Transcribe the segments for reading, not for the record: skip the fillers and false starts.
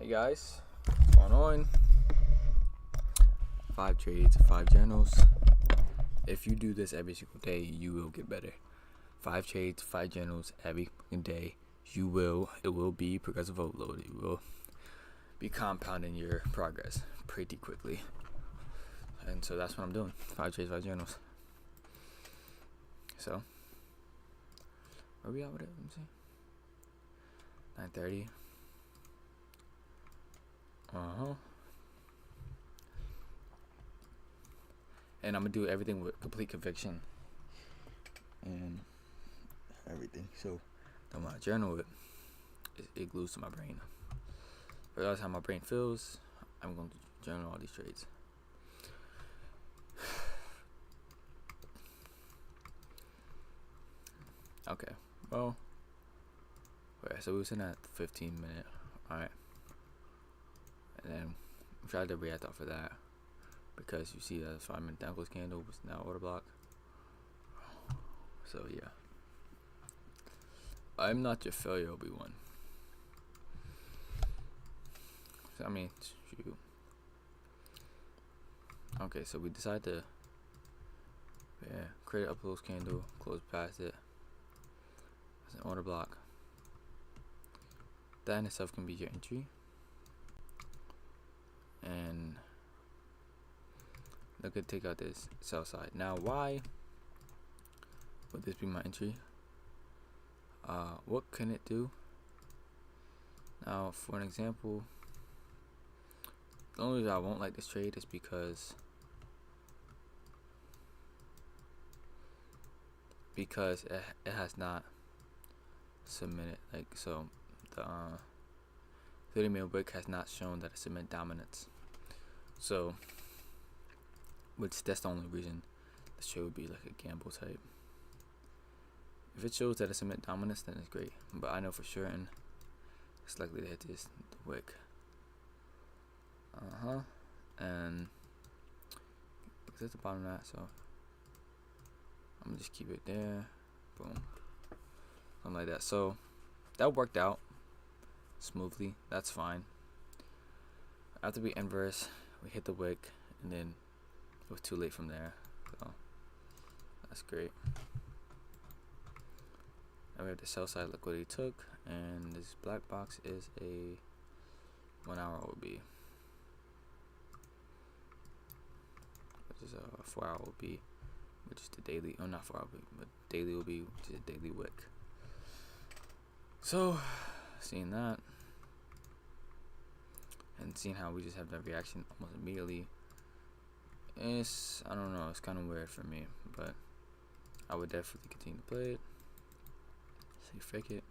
Hey guys, what's going on? 5 trades, 5 journals. If you do this every single day, you will get better. 5 trades, 5 journals every day. It will be progressive overload. You will be compounding your progress pretty quickly. And so that's what I'm doing. 5 trades, 5 journals. So, where we at with it? Let me see. 9:30. And I'm gonna do everything with complete conviction and everything. So, when I journal it glues to my brain. Regardless how my brain feels, I'm going to journal all these trades. Okay, well, so we were sitting at 15-minute, alright, and then we tried to react off of that, because you see that 5-minute down close candle was now order block. So yeah, I'm not your failure, Obi-Wan. So, I mean, shoot. Okay, so we decided to create a close candle, close past it. That's an order block. That in itself can be your entry. And look at take out this sell side. Now, why would this be my entry? What can it do? Now, for an example, the only reason I won't like this trade is because it has not submitted. Like, so the 30-minute wick has not shown that it submit dominance. So, that's the only reason this trade would be like a gamble type. If it shows that it's submit dominance, then it's great. But I know for sure, and it's likely to hit the wick. And it's at the bottom of that, so I'm gonna just keep it there. Boom. Something like that. So that worked out smoothly. That's fine. After we inverse, we hit the wick, and then it was too late from there. So that's great. Now we have the sell side liquidity took, and this black box is a 1 hour OB, which is a 4 hour OB, which is the daily, not 4 hour OB, but daily OB, which is a daily wick. So, seeing that, and seeing how we just have that reaction almost immediately, I don't know, it's kind of weird for me, but I would definitely continue to play it. Say fake it.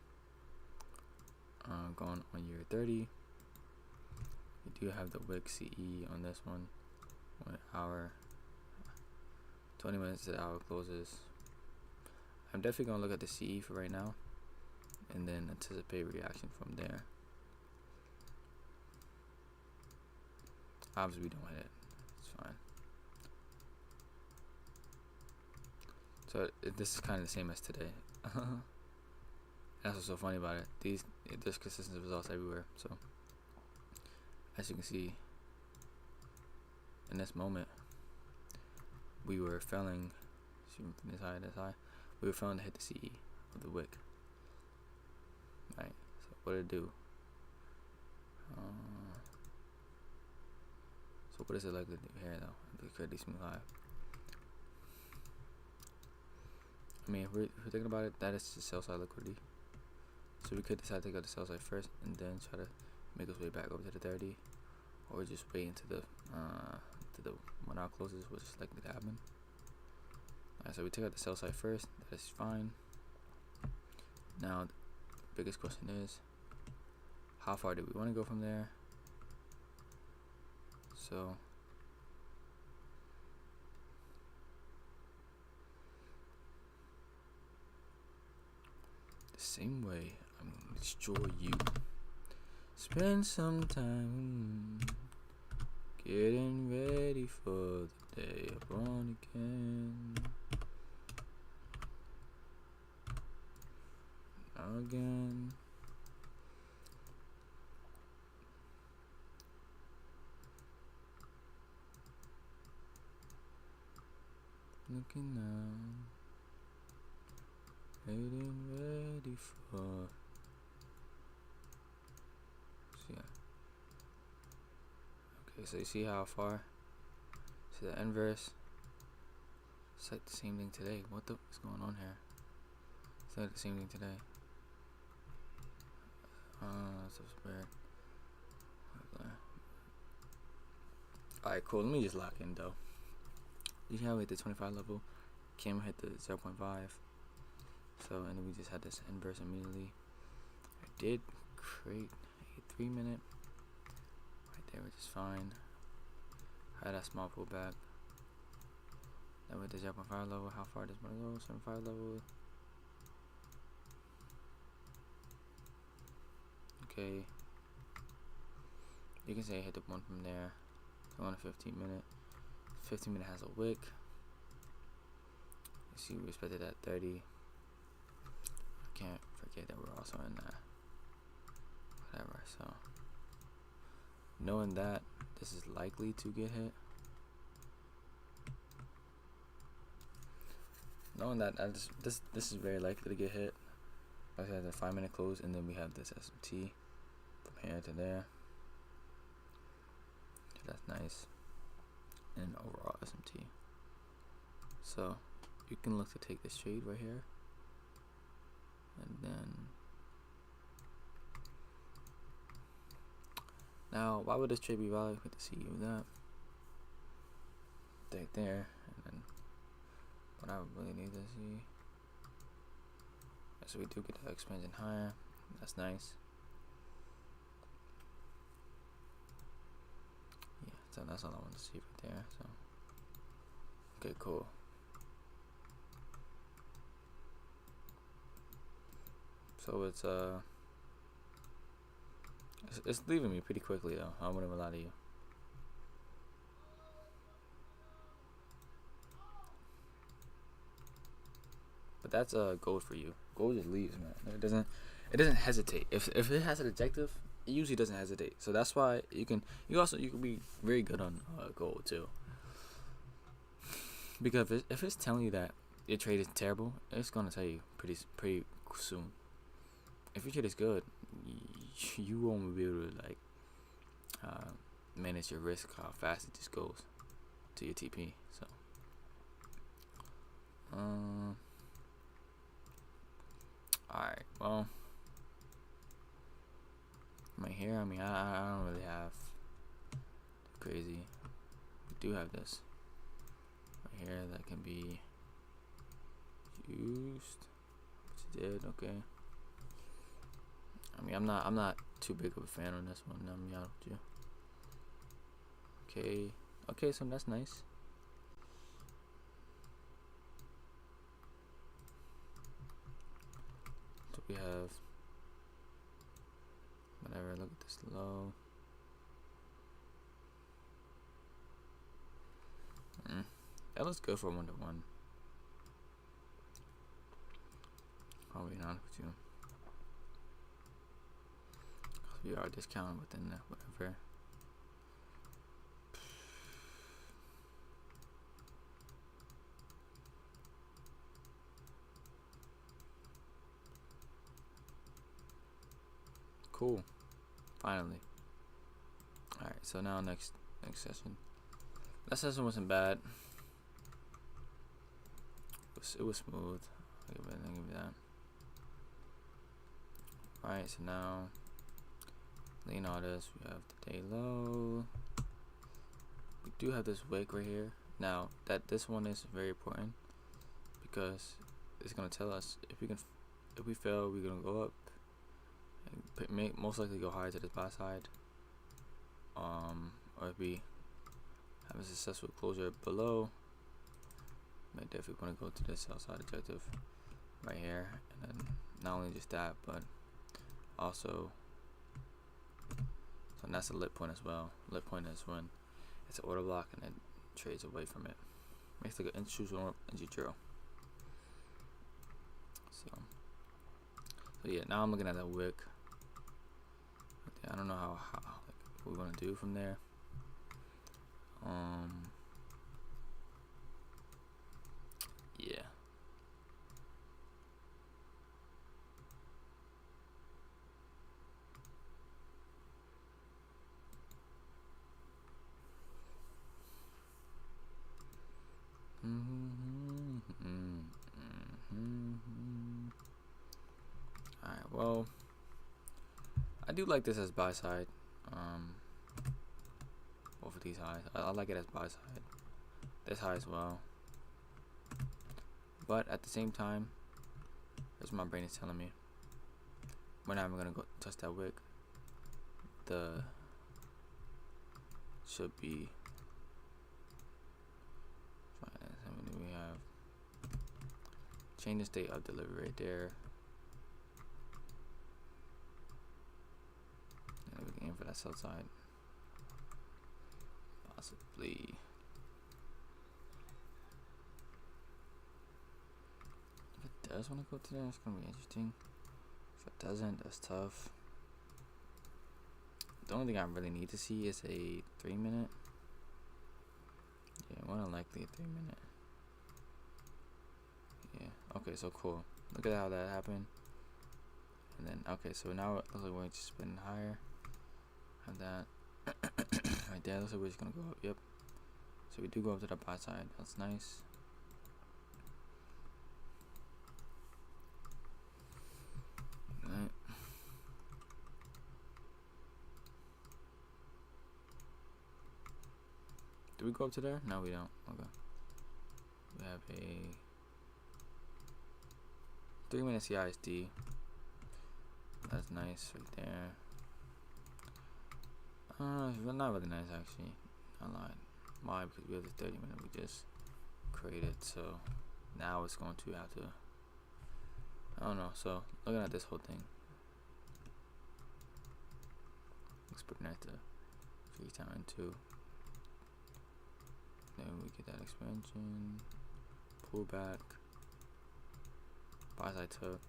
Going on year 30. We do have the wick CE on this one. 1 hour, 20 minutes to the hour closes. I'm definitely gonna look at the CE for right now, and then anticipate reaction from there. Obviously, we don't hit it. It's fine. So this is kind of the same as today. That's what's so funny about it. There's consistent results everywhere. So as you can see, in this moment, we were failing. Shooting from this high, we were failing to hit the CE of the wick. Right. So what did it do? So what is it likely to do here though? The credit smooth high. I mean, if we're thinking about it, that is the sell side liquidity. So we could decide to go to sell side first and then try to make us way back over to the 30, or just wait into the 1 hour closes, which is likely to happen. Alright, so we take out the sell side first. That is fine. Now, the biggest question is, how far do we want to go from there? So the same way I'm gonna destroy you. Spend some time getting ready for the day I born again. Again. Looking down, waiting, ready for. So yeah. Okay, so you see how far? See the inverse? It's like the same thing today. What the is going on here? It's like the same thing today. That's weird. Alright, cool. Let me just lock in though. You see how we hit the 25 level? Camera hit the 0.5. So, and then we just had this inverse immediately. I did create a 3-minute right there, which is fine. I had a small pullback. Then with the 0.5 level, how far does one go? 0.5 level. Okay. You can say I hit the one from there. So on a 15-minute. 15-minute has a wick. You see, we expected that 30. I can't forget that we're also in that. Whatever. So, knowing that this is likely to get hit. Knowing that this is very likely to get hit. Like I have the 5-minute close, and then we have this SMT from here to there. So that's nice. And overall SMT. So you can look to take this trade right here, and then now why would this trade be valid? We have to see that right there, and then what I really need to see. So we do get that expansion higher. That's nice. Yeah, so that's all I want to see right there. So okay, cool. So it's leaving me pretty quickly though. I wouldn't lie to you. But that's gold for you. Gold just leaves, man. It doesn't hesitate. If it has an objective, it usually doesn't hesitate. So that's why you can be very good on gold too. Because if it's telling you that your trade is terrible, it's gonna tell you pretty soon. If your trade is good, you won't be able to like manage your risk, how fast it just goes to your TP. So alright, well, right here, I mean, I don't really have crazy. We do have this right here that can be used, which it did. Okay. I mean, I'm not too big of a fan on this one. I'm be honest with you. Okay, so that's nice. So we have whatever. Look at this low. That looks good for 1-to-1. I'll be honest with you. We are discounted within that, whatever. Cool. Finally. Alright, so now next session. That session wasn't bad. It was smooth. I'll give it that. Alright, so now lean all this. We have the day low. We do have this wick right here. Now that this one is very important because it's gonna tell us if we fail, we're gonna go up and most likely go higher to the buy side. Or if we have a successful closure below, may definitely want to go to the sell side objective right here, and then not only just that, but also, so that's a lit point as well. Lit point is when it's an order block and then trades away from it. Makes like an inch or inch zero. So yeah, now I'm looking at that wick. I don't know how like, what we want to do from there. do like this as buy side. Both of these highs. I like it as buy side. This high as well. But at the same time, as my brain is telling me, we're not even gonna go touch that wick. The should be fine. How many do we have? Change the state of delivery right there. And we can aim for that sell side. Possibly. If it does want to go to there, it's gonna be interesting. If it doesn't, that's tough. The only thing I really need to see is a 3-minute. Yeah, more than likely a 3-minute. Yeah, okay, so cool. Look at how that happened. And then, okay, so now it looks like we're just spinning higher. Have that right there. Looks like we're just gonna go up. Yep. So we do go up to the buy side. That's nice. Right. Do we go up to there? No, we don't. Okay. We have a 3-minute CISD. That's nice right there. It's not really nice actually. I lied. Why? Because we have the 30-minute we just created. So now it's going to have to. I don't know. So looking at this whole thing, looks pretty nice to freeze down into. Then we get that expansion, pull back, buys I took.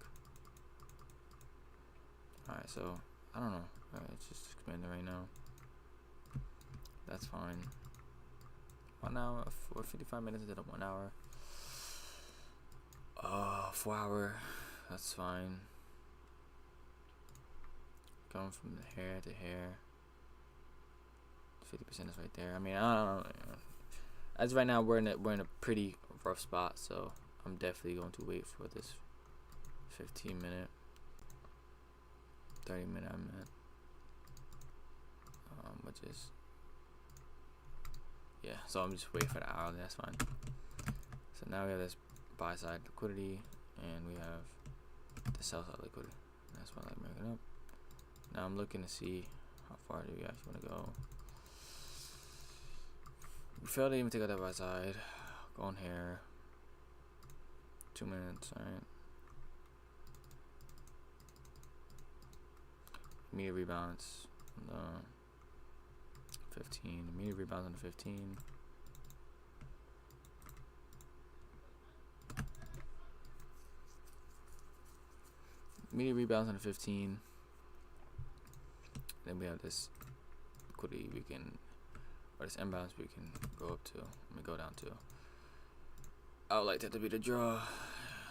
Alright, so I don't know. Alright, it's just expanding right now. That's fine. 1 hour, 55 minutes into the 1 hour. 4 hour. That's fine. Going from the hair to hair. 50% is right there. I mean, I don't know. As right now, we're in a pretty rough spot, so I'm definitely going to wait for this 15-minute, 30-minute. I meant, which is yeah. So I'm just waiting for the hourly. That's fine. So now we have this buy side liquidity, and we have the sell side liquidity. That's why I like making up. Now I'm looking to see how far do we actually want to go. We failed to even take out that right side. Going here. 2 minutes, alright. Immediate rebounds on the 15. Immediate rebounds on the 15. Immediate rebounds on the 15. Then we have this liquidity we can, or this imbalance we can go up to. Let me go down to. I would like that to be the draw.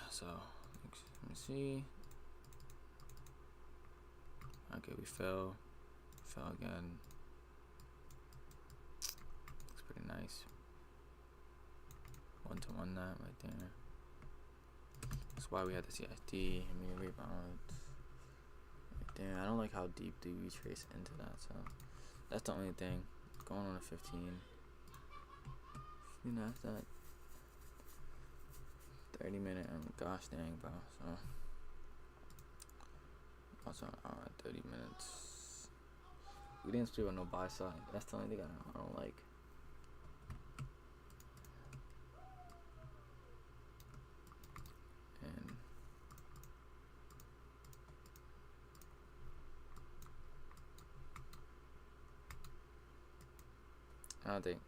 So let me see. Okay, we fell again. Looks pretty nice. 1-to-1 that right there. That's why we had the CISD. Immediate rebound. Right there. I don't like how deep do we trace into that. So that's the only thing. Going on a 15. You know, after that 30-minute, and gosh dang, bro. So also 30 minutes. We didn't split on no buy side. That's the only thing I don't like. And I don't think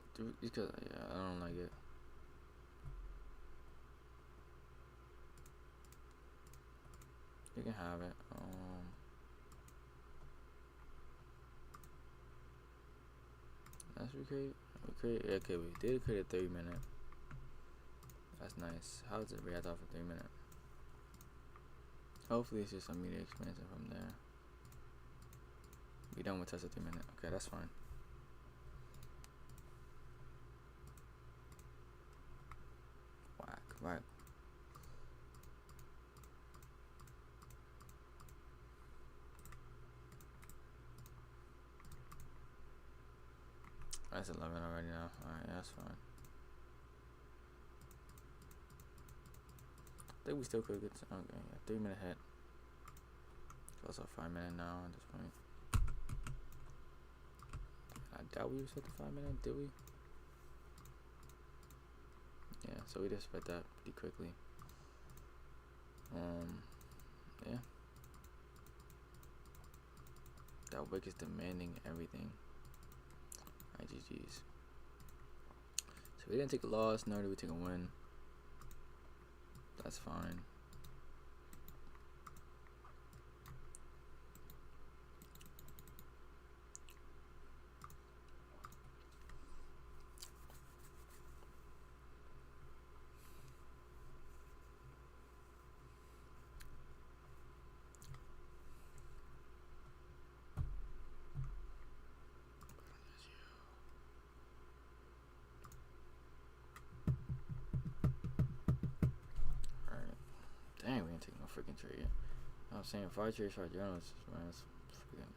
because yeah, I don't like it. You can have it. Let's recreate. Okay, we did create a 30-minute. That's nice. How does it react off a 3-minute? Hopefully it's just a immediate expansion from there. We done with test a 3-minute. Okay, that's fine. Whack, right. That's 11 already now. Alright, that's fine. I think we still could get some. Okay, yeah, 3 minute hit. It's also 5 minute now at this point. I doubt we set the 5 minute, did we? Yeah, so we just read that pretty quickly. Yeah. That wick is demanding everything. Alright, GG's. So we didn't take a loss, nor did we take a win. That's fine. Dang, we ain't taking no freaking trade. I'm saying 5 trades, 5 journals, man. It's freaking.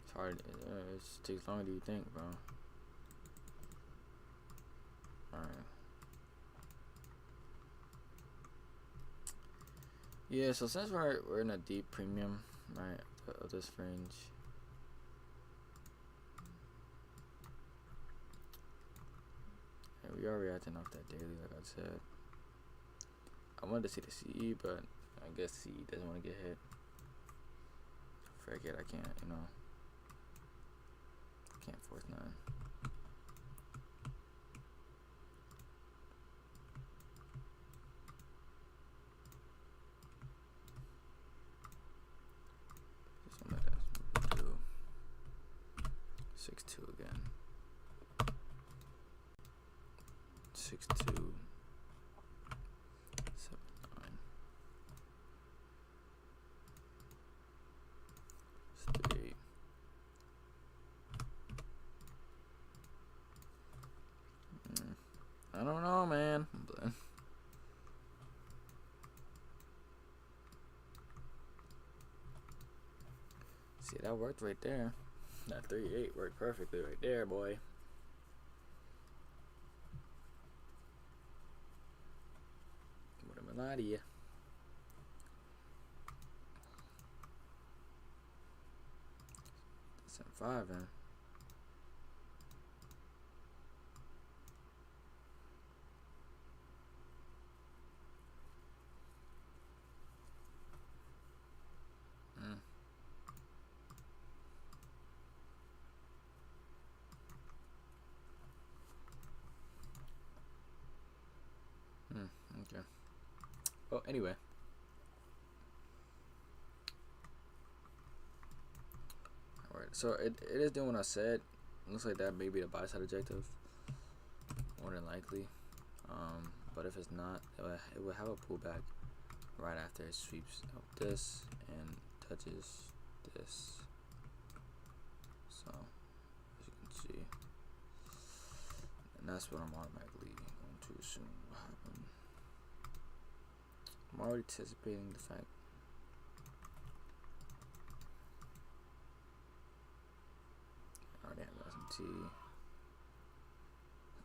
It's hard. It just takes longer than you think, bro. Alright. Yeah, so since we're in a deep premium, right, of this fringe. Yeah, we are reacting off that daily, like I said. I wanted to see the CE, but I guess CE doesn't want to get hit. Frick it, I can't, you know. Can't force none. Something like that. 2. 6-2 again. 6-2. 7-9. 3. I don't know, man. See, that worked right there. That 3-8 worked perfectly right there, boy. What am I lying to you? That's 5, man. Okay. Well, anyway. Alright, so it is doing what I said. It looks like that may be the buy side objective. More than likely. But if it's not, it will have a pullback right after it sweeps out this and touches this. So, as you can see. And that's what I'm automatically going to assume will happen. I'm already anticipating the fact. I already have SMT.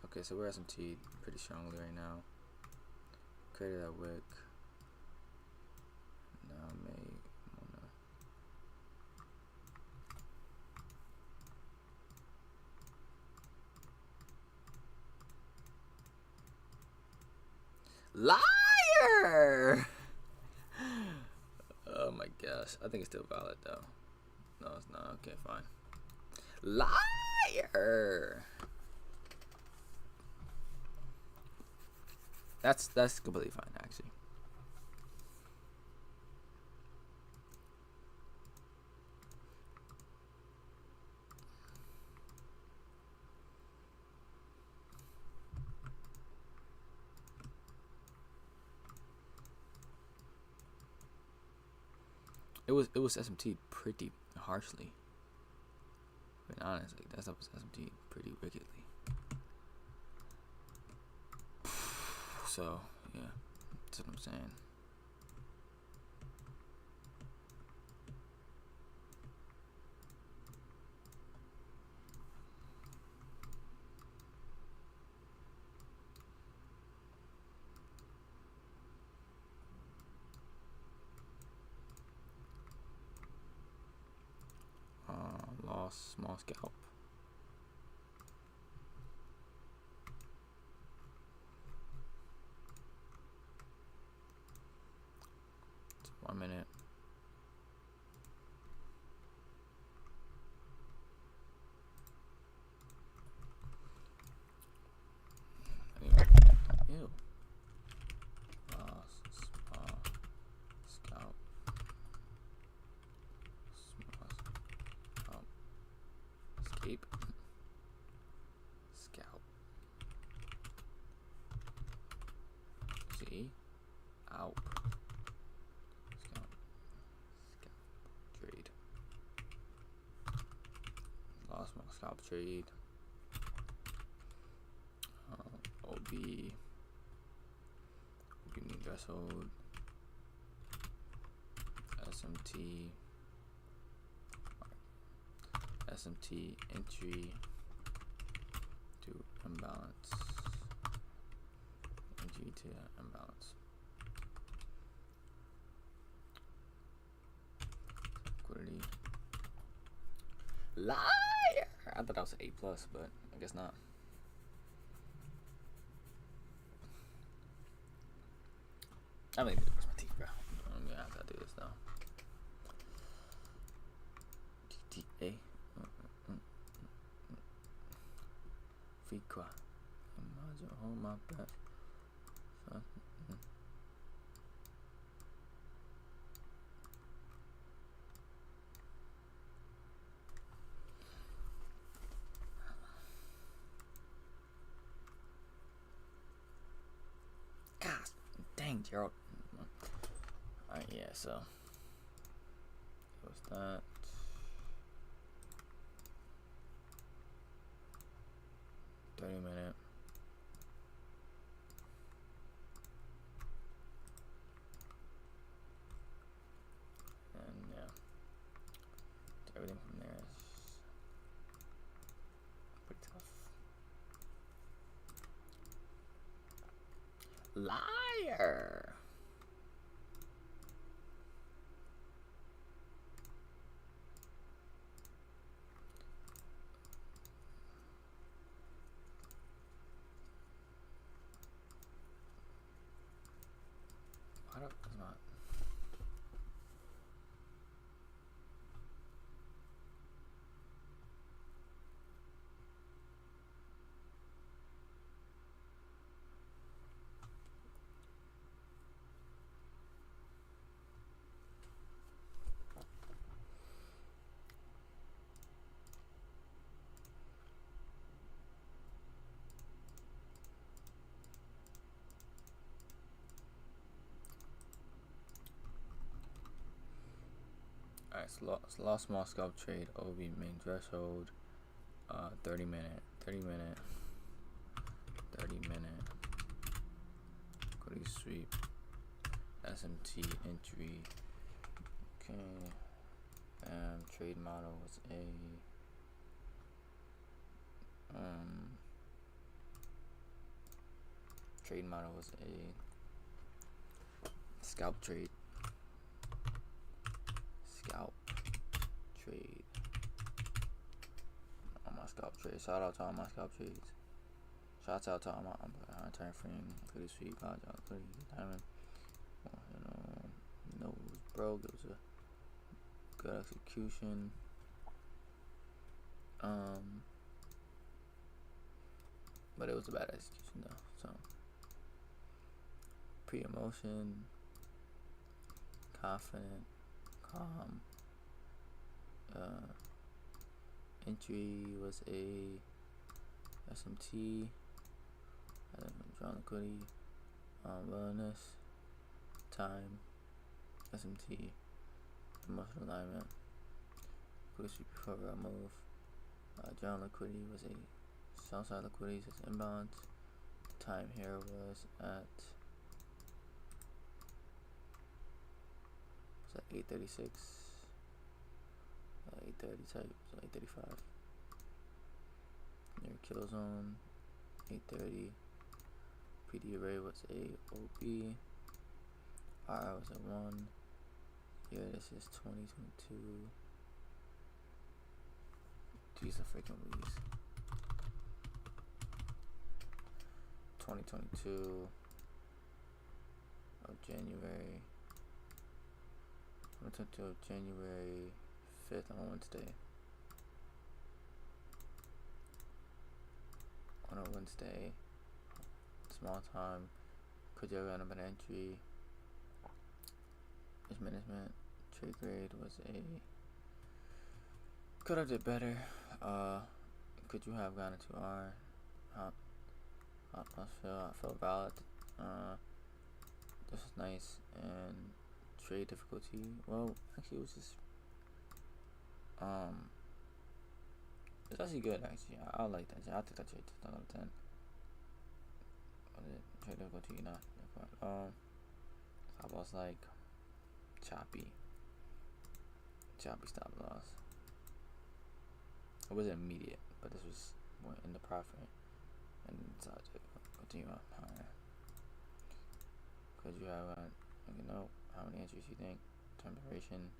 Okay, so we're SMT pretty strongly right now. Created that wick. Now I may wanna. Liar! Oh my gosh. I think it's still valid though. No, it's not. Okay, fine. Liar! That's completely fine, actually. It was SMT pretty harshly. Being honest, like that stuff was SMT pretty wickedly. So yeah, that's what I'm saying. small scalp. It's 1 minute. Anyway, ew. Small scalp. Small scalp. Escape. Scalp. See? Out. Scalp. Trade. Lost my scalp trade. OB. Give me threshold. SMT entry to imbalance. Entry to imbalance. Liquidity. Liar! I thought that was an A+, but I guess not. I mean, brush my teeth, bro. I'm gonna have to do this now. GTA. Fikwa. Imagine, hold my breath. Gosh, dang, Gerald. Alright, yeah, so. What's that? $30-minute. And yeah, everything from there is pretty tough. Liar. Why does not? Alright, so lost small scalp trade, OB main threshold, 30-minute, 30-minute, equity sweep, SMT entry. Okay, trade model was a trade model was a scalp trade. Scalp trade. On my scalp trade. Shout out to all my scalp trades. Shout out to all my time frame, equity sweep, equity timing. You know, it was broke. It was a good execution. But it was a bad execution though. So pre-emotion, confident, calm. Entry was a SMT. Drawn liquidity. Wellness. Time. SMT. Emotional alignment. Liquidity sweep before I move. Drawn liquidity was a sell side liquidity is imbalance. Time here was at 8:36. 8:30 type, so 8:35. Near kill zone, 8:30. PD array was a OB. R was a 1. Here this is 2022. Jeez, the freaking Louise. 2022 of January. 2022 of January 5th on a Wednesday. On a Wednesday. Small time. Could you have an entry? Management. Trade grade was a. Could have did better. Could you have gone into R? I felt valid. This was nice. And trade difficulty. Well, actually, it was just. It's actually good. Actually, I like that. I think that trade is 10 out of 10. Trade difficulty, not. I was like choppy stop loss. It wasn't immediate, but this was more in the profit, and decided to continue up higher. Could you have you know, how many entries you think? Term duration.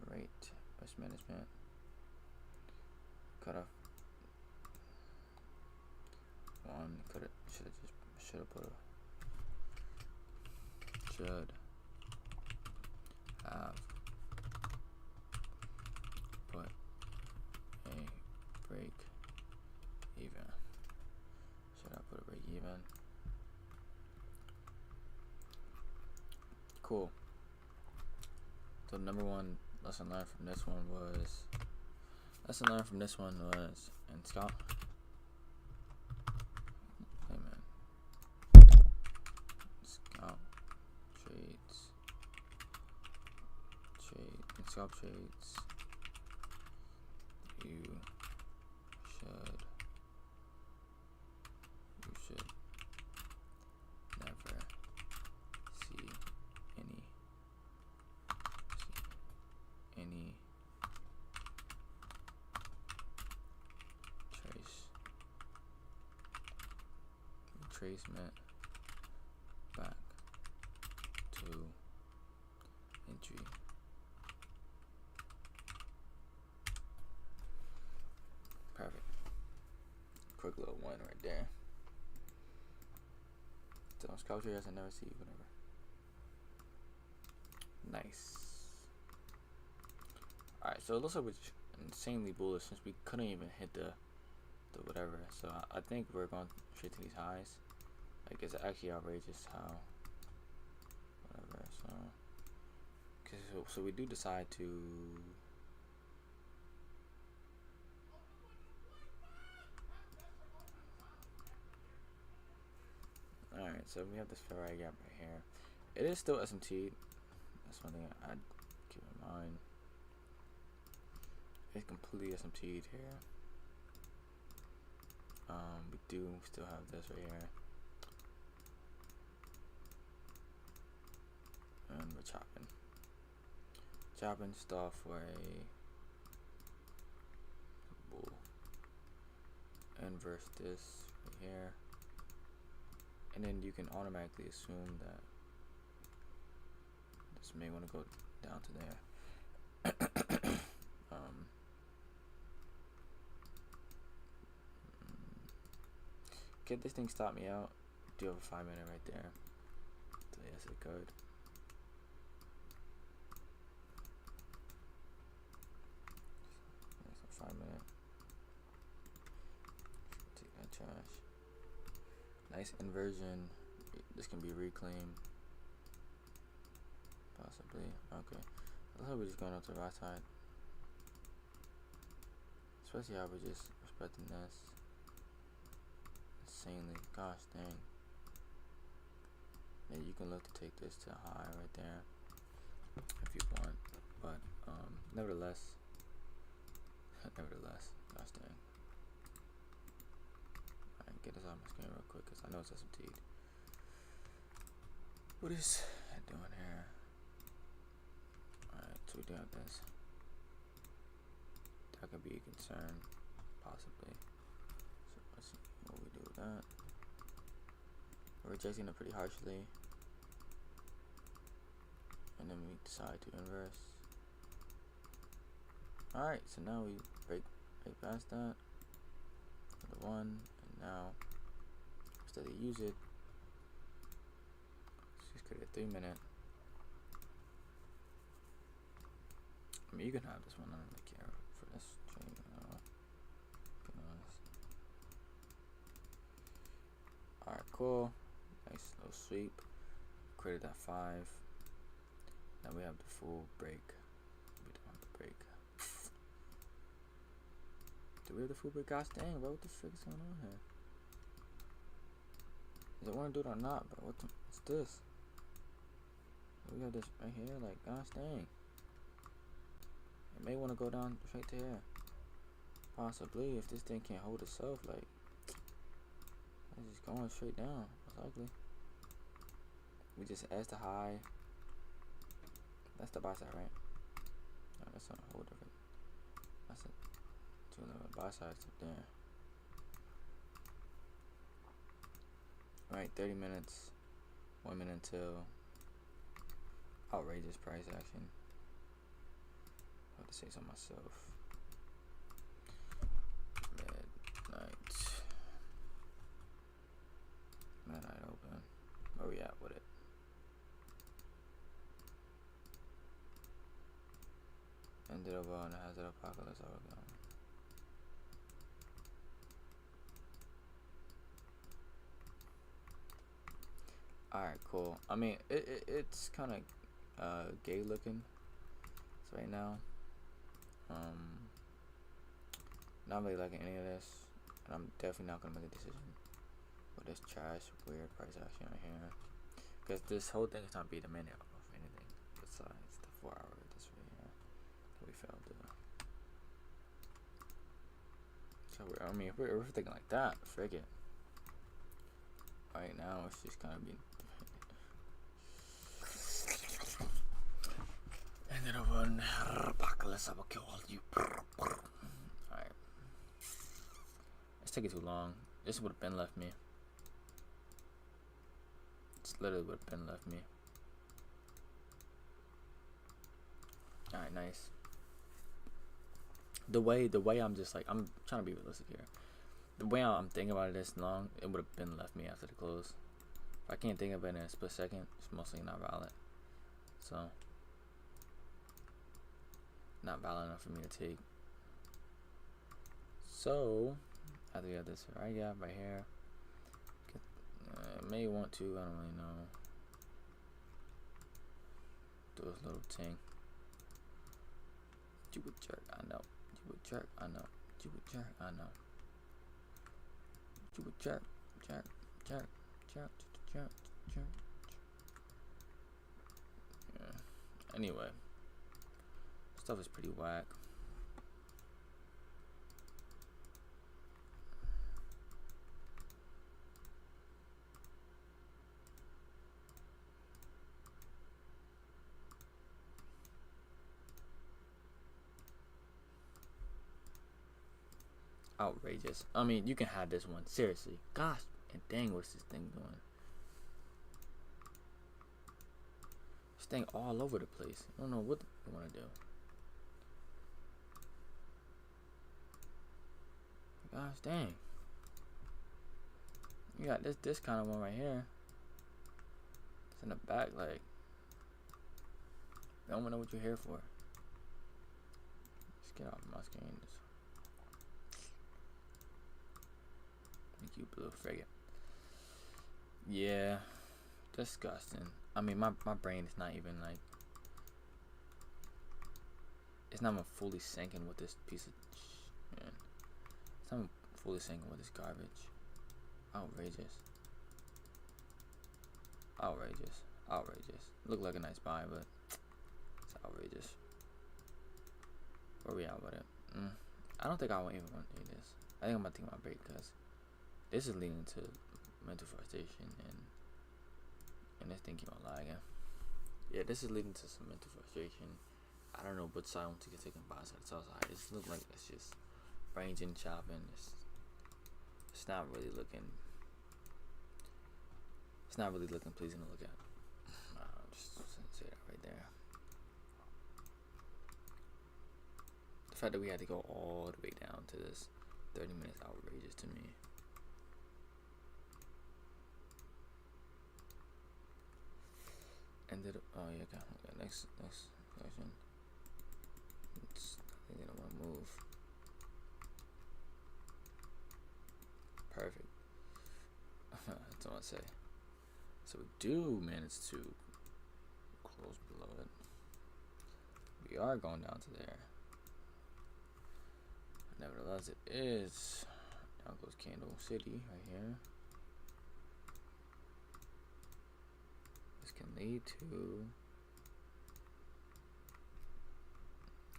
Rate, risk management. Cut off. One should have put a break even. Should I put a break even? Cool. So number one lesson learned from this one was and Scott. Scalp trades, you should never see any retracement back to entry. Perfect. Quick little one right there. So sculpture as I never see, whatever. Nice. Alright, so it looks like we're insanely bullish since we couldn't even hit the whatever. So I think we're going straight to these highs. Like, it's actually outrageous how whatever. So we do decide to. Alright, so we have this fair value gap right here. It is still SMT. That's one thing I'd keep in mind. It's completely SMT'd here. We do still have this right here. And we're chopping stuff for a bull. Inverse this right here. And then you can automatically assume that this may want to go down to there. Get this thing stop me out. Do have a 5 minute right there. So yes, it could. There's a 5 minute. Take that trash. Nice inversion. This can be reclaimed. Possibly. Okay. I thought we were just going up to the right side. Especially how we're just respecting this. Insanely. Gosh dang. And you can look to take this to high right there if you want. But nevertheless. Gosh dang. Alright, get this off my screen real quick because I know it's SMT'd. What is it doing here? Alright, so we do have this. That could be a concern, possibly. So let's see what we do with that. We're rejecting it pretty harshly. decide to inverse. Alright, so now we break past that. The 1, and now instead of use it, let's just create a 3-minute. I mean, you can have this one. I don't really care for this training. Alright, cool. Nice little sweep. Created that 5. Now we have the full break. We don't have the break. Do we have the full break? Gosh dang, bro. What the frick is going on here? Is it want to do it or not, bro? What's this? We have this right here. Like, gosh dang. It may want to go down straight to here. Possibly, if this thing can't hold itself, like, it's just going straight down. It's ugly. We just as the high. That's the buy side, right? No, that's a whole different. That's a 211 buy side up there. Alright, 30 minutes. 1 minute until outrageous price action. I have to say so myself. Midnight open. Where we at with it? Ended up on the hazard apocalypse. Alright, cool. I mean, it's kind of gay looking right now. Not really liking any of this, and I'm definitely not gonna make a decision with this trash, weird price action right here, because this whole thing is not beating a minute of anything besides the 4 hour this right here that we failed to. So I mean, if we're thinking like that, frig it. Right now, it's just kind of being. Ended up on apocalypse. I will kill all you. Alright. It's taking too long. This would have been left me. It's literally would have been left me. Alright, nice. The way I'm just like, I'm trying to be realistic here. The way I'm thinking about it this long, it would have been left me after the close. If I can't think of it in a split second, it's mostly not valid. So, not valid enough for me to take. So, after we have this right here, may want to, I don't really know. Do a little thing. You would jerk, I know. You would jerk, I know. You would jerk, I know. You would jerk. Yeah. Anyway, stuff is pretty whack. Outrageous. I mean, you can have this one. Seriously. Gosh, and dang, what's this thing doing? This thing all over the place. I don't know what you want to do. Gosh, dang. You got this kind of one right here. It's in the back, like. I don't know what you're here for. Let's get off my screen. Thank you, blue frigate. Yeah, disgusting. I mean, my brain is not even like, it's not even fully sinking with this piece of man. It's not even fully sinking with this garbage. Outrageous. Look like a nice buy, but it's outrageous. Where we at with it? I don't think I won't even want to do this. I think I'm about to take my break because this is leading to mental frustration and this thing keep on lagging. Yeah, this is leading to some mental frustration. I don't know which side I want to get taken by side, sell side. It looks like it's just ranging, chopping. It's not really looking. It's not really looking pleasing to look at. Just say that right there. fact that we had to go all the way down to this 30 minutes outrageous to me. Ended up, oh yeah, okay. Next question. I think I don't want to move. Perfect. That's what I say. So we do manage to close below it. We are going down to there. Nevertheless, it is. Now goes Candle City right here. This can lead to.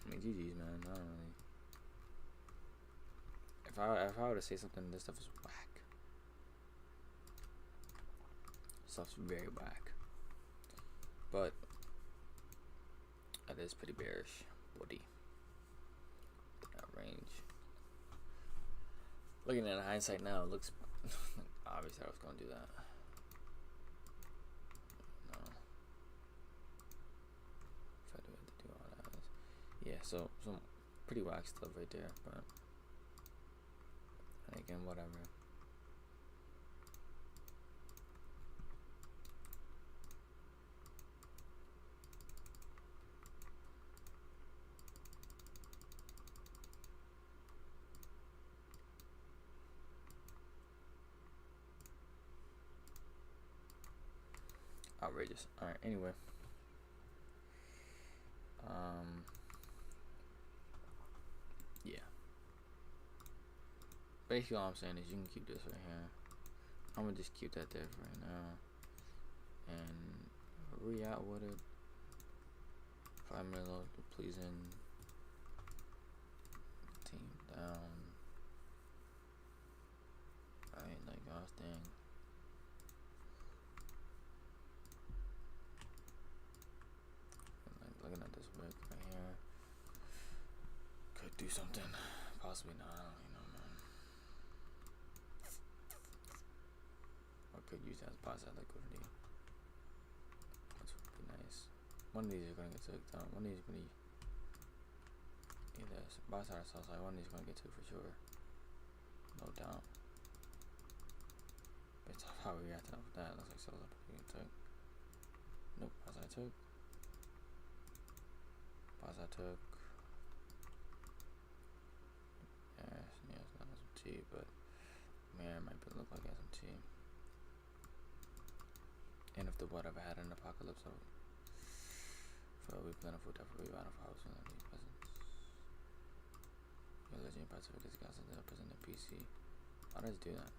I mean, GG's, man. I don't really. If I were to say something, this stuff is whack. Stuff's very whack. But it is pretty bearish, buddy. That range. Looking at hindsight now, it looks obvious I was going to do that. No. If I do have to do all that. Yeah, so some pretty whack stuff right there, but and again, whatever. Outrageous. Alright, anyway. Yeah. Basically all I'm saying is you can keep this right here. I'm gonna just keep that there for right now. And re-out with it. 5 minutes pleasing. Team down. Alright, like gosh dang. Looking at this wick right here, could do something, possibly not. I don't really know, man. Or could use that as buy side liquidity. Which would be nice. One of these are gonna get took down. One of these is gonna either buy side or sell side. One of these is gonna get took for sure, no doubt. Based off how we reacted off that, looks like sell side probably get took. Nope, buy side took. Pause I took. Yeah, it's not SMT, but man, it might look like SMT. And if the whatever had an apocalypse of for we plentiful, definitely out of house and these presents. Your legend Pacific is got something present in PC. How does it do that?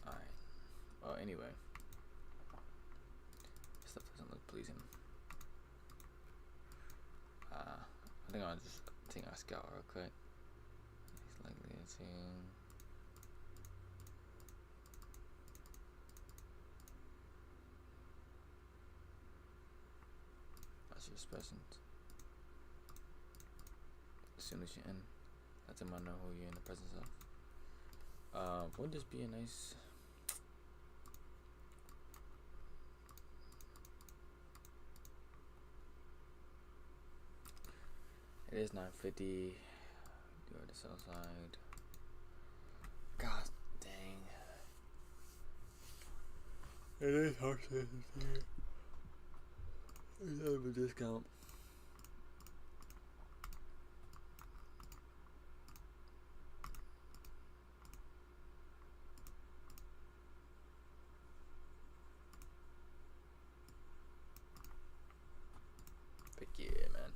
Alright. Well, anyway. This stuff doesn't look pleasing. I think I'll just take our scout real quick. It's likely to see. That's your present. As soon as you're in, let them know who you're in the presence of. Would this be a nice? It is 950. Do the sell side. God dang. It is hard to see. It's out of a discount. But yeah, man.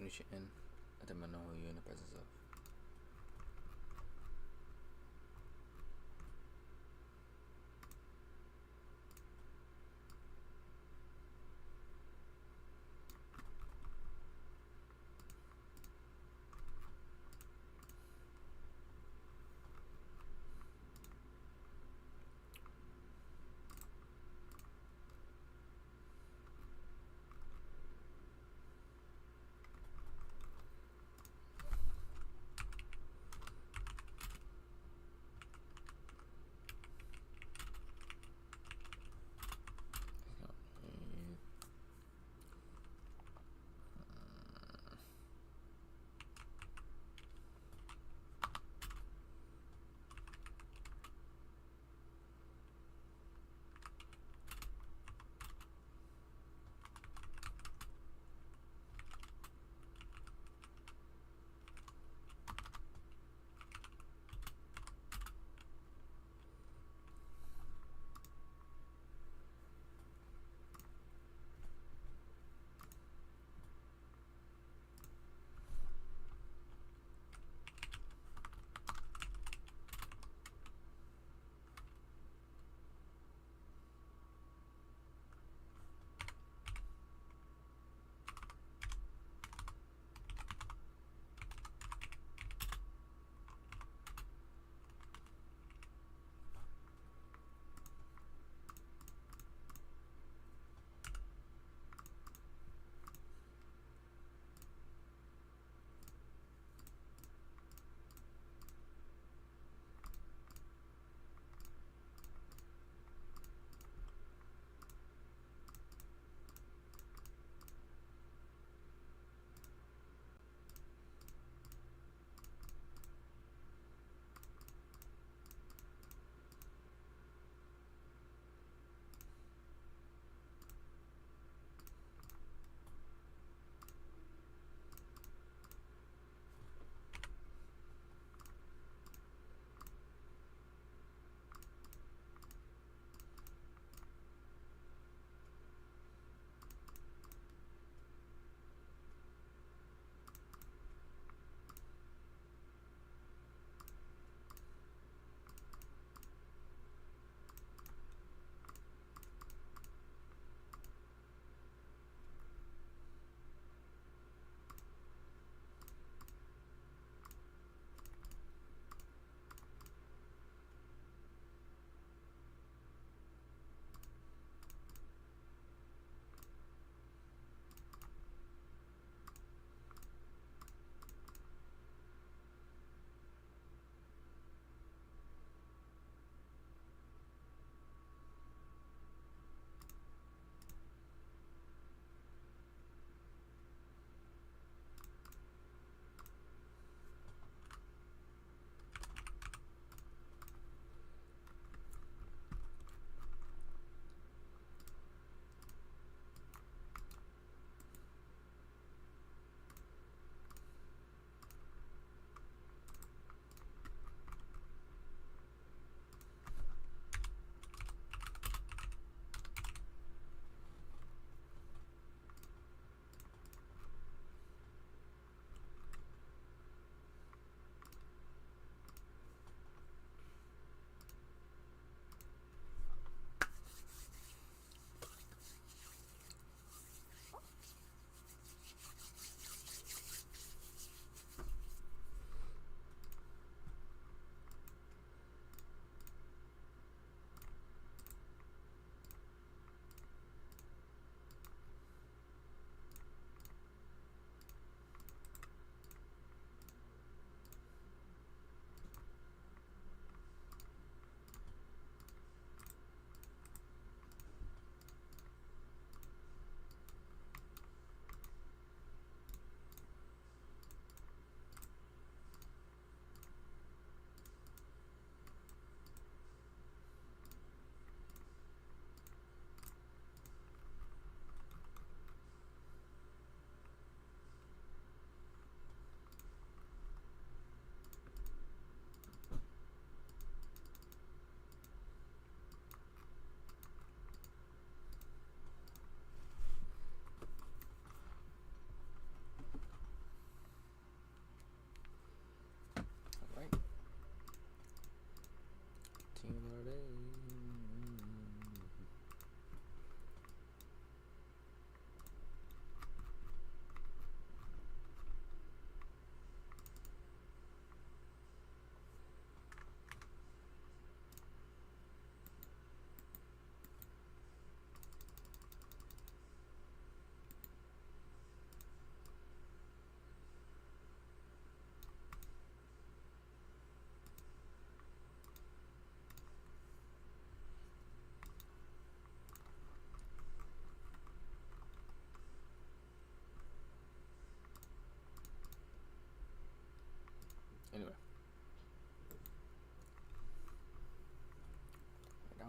soon as you in, let them know who you're in the presence of.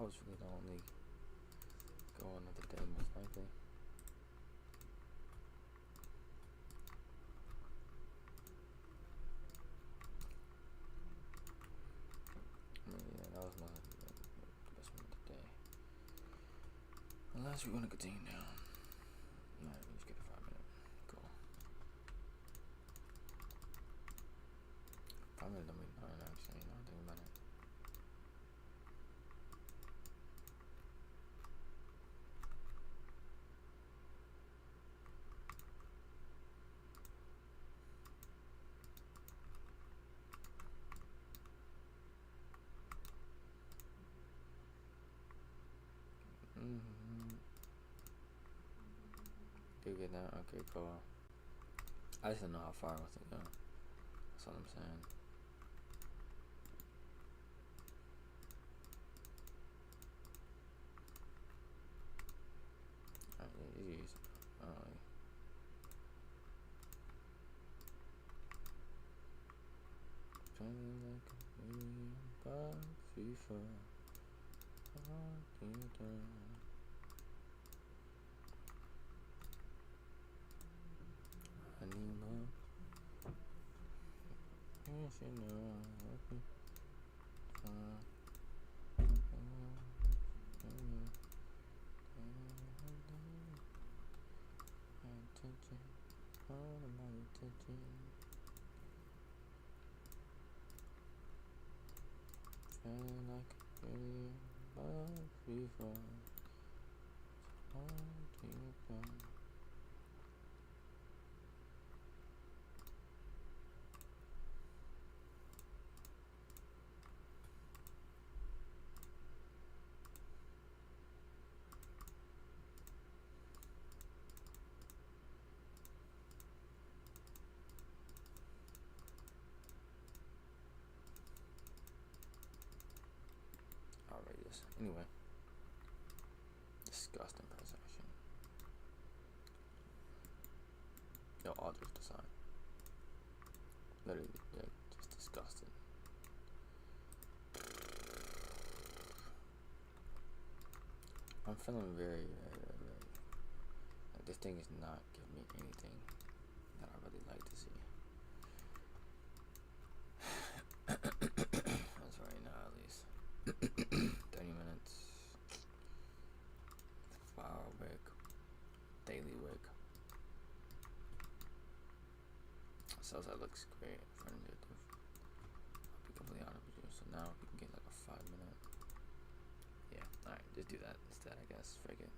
hopefully the only go another day most likely. Yeah, that was my best one of the day. Unless we're gonna continue now. Alright, we just get a 5 minute. Cool. 5 minutes don't mean nothing actually, you know, think about it. Do you get that? Okay, cool. I just don't know how far I want to go. That's all I'm saying. Alright, these. Shining like a million bucks before all you're done. I need more. Yes, you know I'm happy. Attention, all of my attention. Shining like a million bucks before all you're done. Outrageous. Anyway, disgusting price action. Yo, authors design. Literally, yeah, just disgusting. I'm feeling very like this thing is not giving me anything that I really like to see. That's right now at least. 30 minutes. 4-hour wick. Daily wick. So that looks great for narrative. I'll be completely honest with you. So now we can get like a 5 minute. Yeah, alright, just do that instead, I guess. Frig it.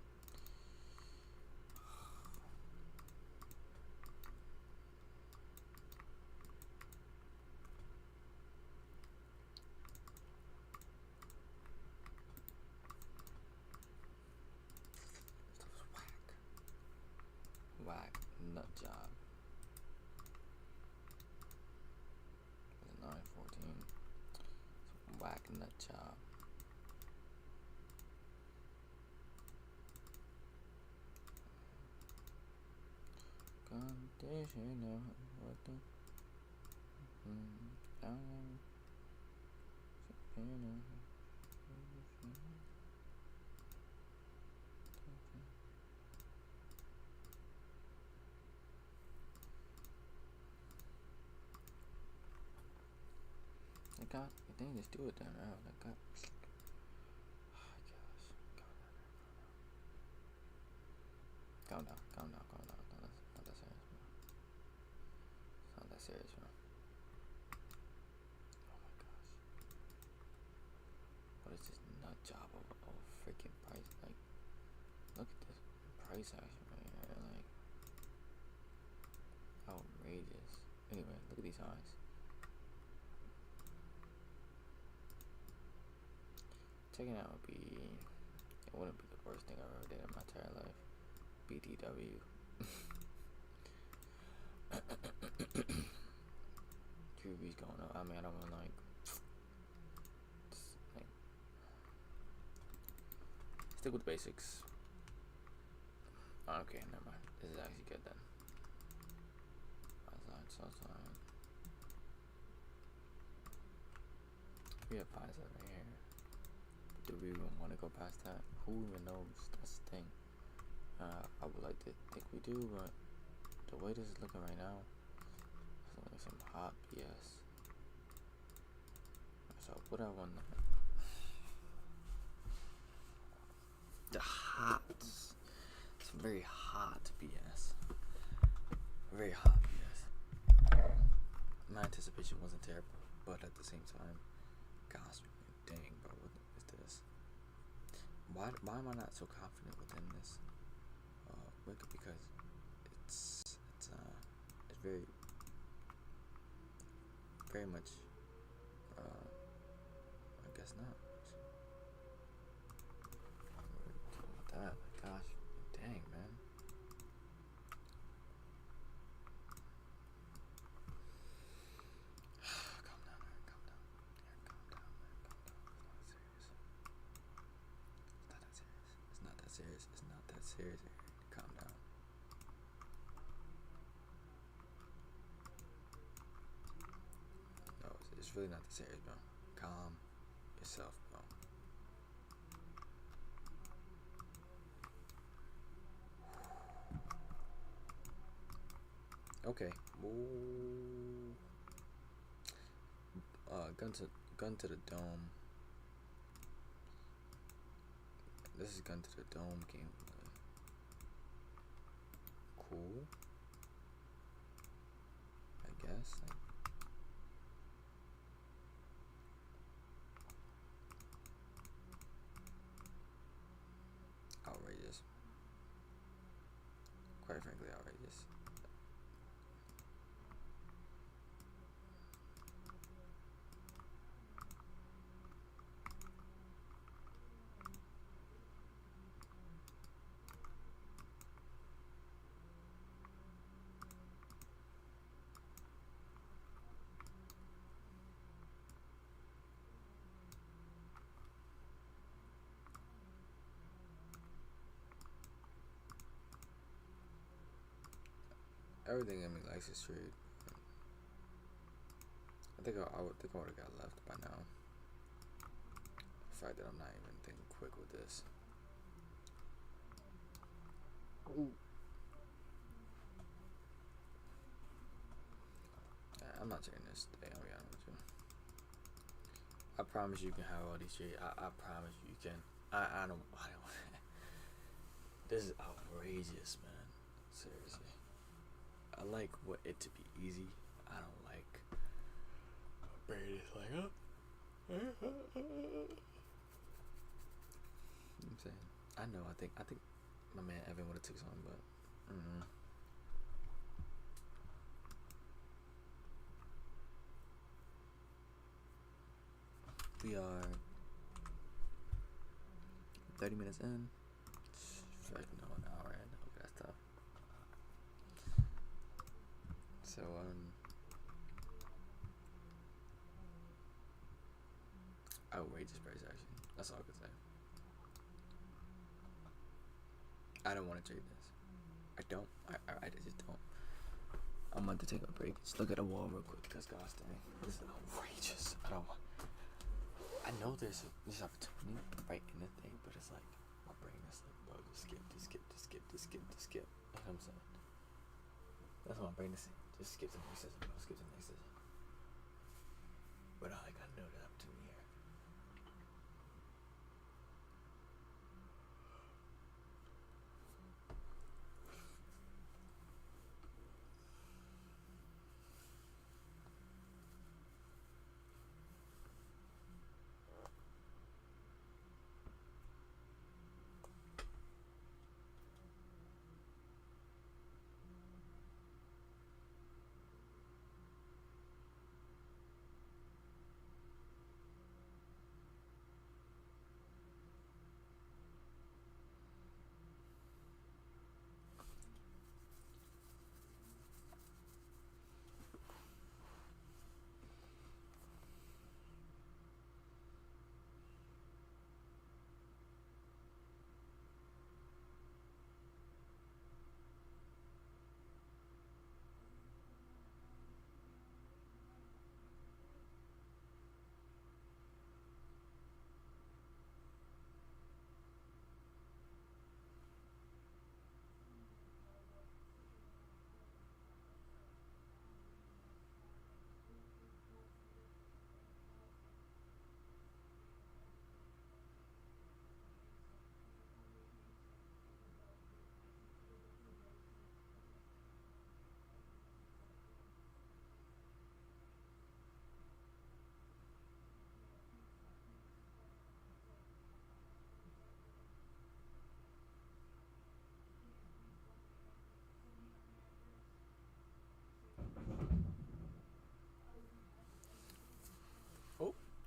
Whack nut job. 9:14. Whack nut job. Conditioner. What the? God, you think just do it then, right? Like, God. Oh my gosh. Calm down. Not that serious, man. It's not that serious, man. Oh my gosh. What is this nut job of freaking price? Like, look at this price action right here. Like, outrageous. Anyway, look at these eyes. Checking out would be, it wouldn't be the worst thing I've ever did in my entire life. BTW. QB's going up. I mean, I don't want like stick with the basics. Okay, never mind. This is actually good then. Outside. We have pies right here. do we even want to go past that? Who even knows? That's the thing. I would like to think we do, but the way this is looking right now, it's like some hot BS. So I'll put that one there. The hot, it's very hot BS. Very hot BS. My anticipation wasn't terrible, but at the same time, gosh, dang, bro, what is this? Why am I not so confident within this wicket? Because it's very much. I guess not. With that, gosh, dang, man. Calm down, man. Calm down. Yeah, calm down, man. Calm down. It's not that serious. It's not that serious. It's not that serious. Calm down. No, it's really not that serious, bro. Calm yourself, bro. Okay. Ooh. Gun to the dome. This is gun to the dome gameplay. Cool. I guess. Outrageous. Quite frankly, outrageous. Everything in me likes it straight. I think I would have got left by now. The fact that I'm not even thinking quick with this. Ooh. I'm not taking this today, I'll be honest with you. I promise you can have all these straight. I promise you can. I don't. This is outrageous, man. Seriously. I like it to be easy. I don't like braid is like, huh? I'm saying. I know. I think my man Evan would have took something, but. We are 30 minutes in. Like no, an hour in. Okay, that's tough. So outrageous price action. That's all I can say. I don't want to trade this. I don't. I just don't. I'm about to take a break. Just look at the wall real quick because gosh dang, this is outrageous. I know there's opportunity right in the thing, but it's like my brain is like, bro, just skip. You know what I'm saying? That's what my brain is saying. Just skip the next session, bro. Skip the next session. But I know the opportunity here.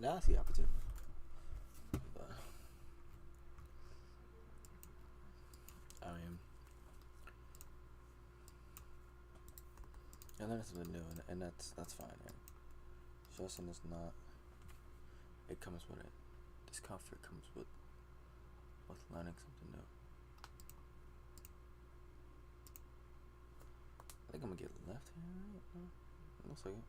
Now I see opportunity. But, I mean, I learned something new, and that's fine. Right? Stressing is not. It comes with it. Discomfort comes with learning something new. I think I'm gonna get left here, right? No? Looks like it.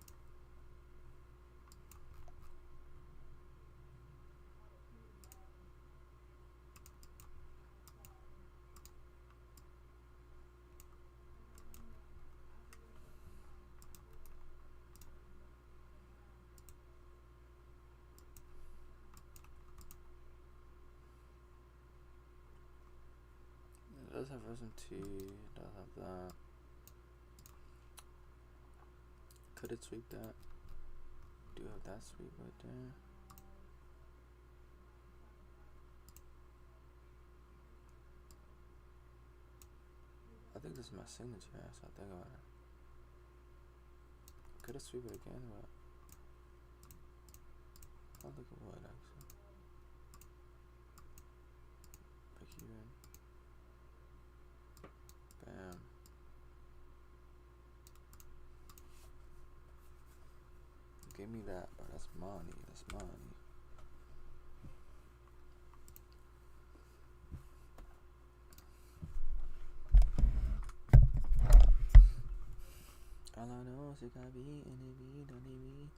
It does have version T, it does have that. Could it sweep that? Do have that sweep right there. I think this is my signature, so I think about it. Could it sweep it again, but I think it would actually. Back here in. Bam. Give me that, bro. That's money. That's money. All I know is it gotta be and it be, don't it be?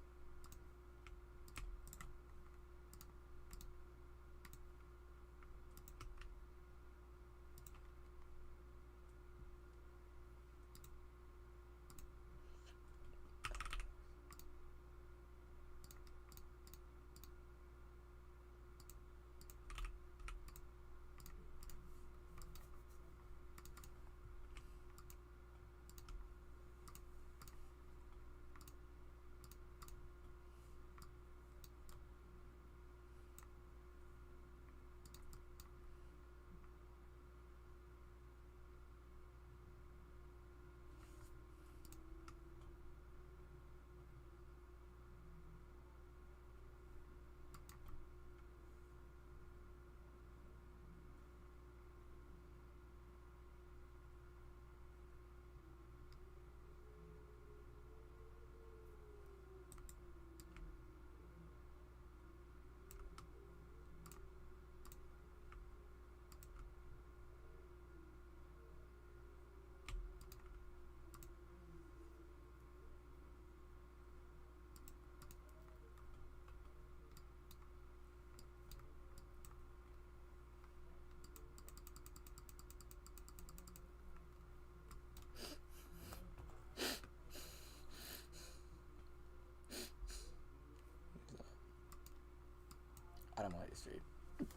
I don't like this trade.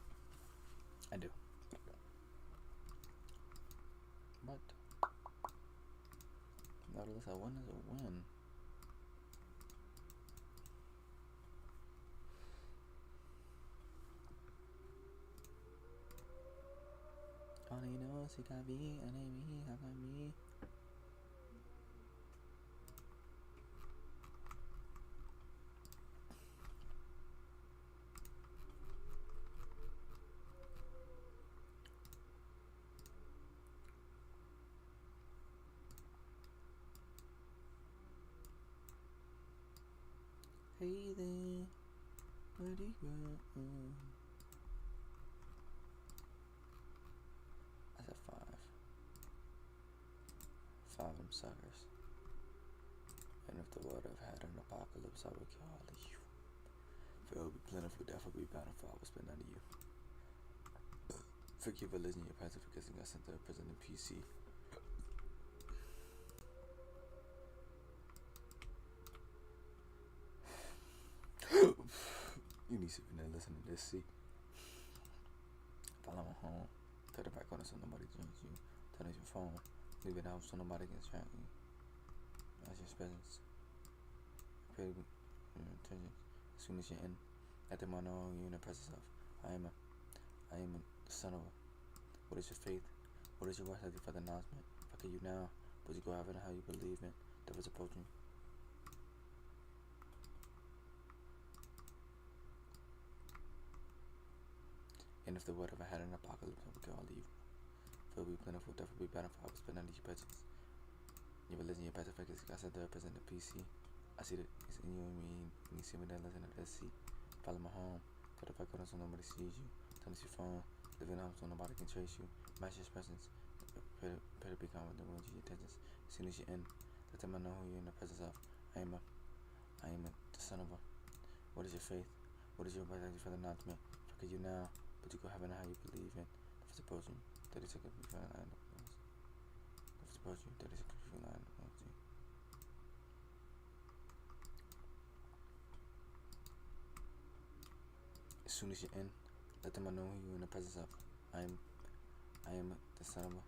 I do. But nevertheless, a win is a win. All you know is it gotta be and it be, how can me? Hey there, where do you go? I said 5. 5 of them suckers. And if the world have had an apocalypse, I would kill all of you. For it would be plentiful, death would be bountiful, I would spend none of you. Forgive religion, your past for kissing us into a prison in PC. You need to be there listening to this, see? Follow me home. Turn the back on so nobody drinks you. Turn off your phone. Leave it out so nobody can track you. As your presence. Pray with your attention. As soon as you're in, at the moment you're in the presence of. I am the son of a. What is your faith? What is your worth for the announcement? Fuck you now. But you go out and how you believe in. Devil's approaching. And if the world ever had an apocalypse, I would kill all evil. For it will be plentiful, death will be bountiful, I will spend none of your peasants. Your religion, your pacific, I said the represent the PC. I see that it's in you and me, and you see me that listen to the sea. Follow my home, cut if I couldn't so nobody sees you. Turn to your phone, live in a home so nobody can trace you. Match your presence, better be calm with the words your intentions. As soon as you're in, let them know who you're in the presence of. I am the son of a. What is your faith? What is your identity for the announcement? Fuck you now, but you go heaven how you believe in. If it's approaching, 30 seconds before I end up. If it's approaching, 30 seconds before I end up. As soon as you're in, let them know who you're in the presence of. I am the son of a.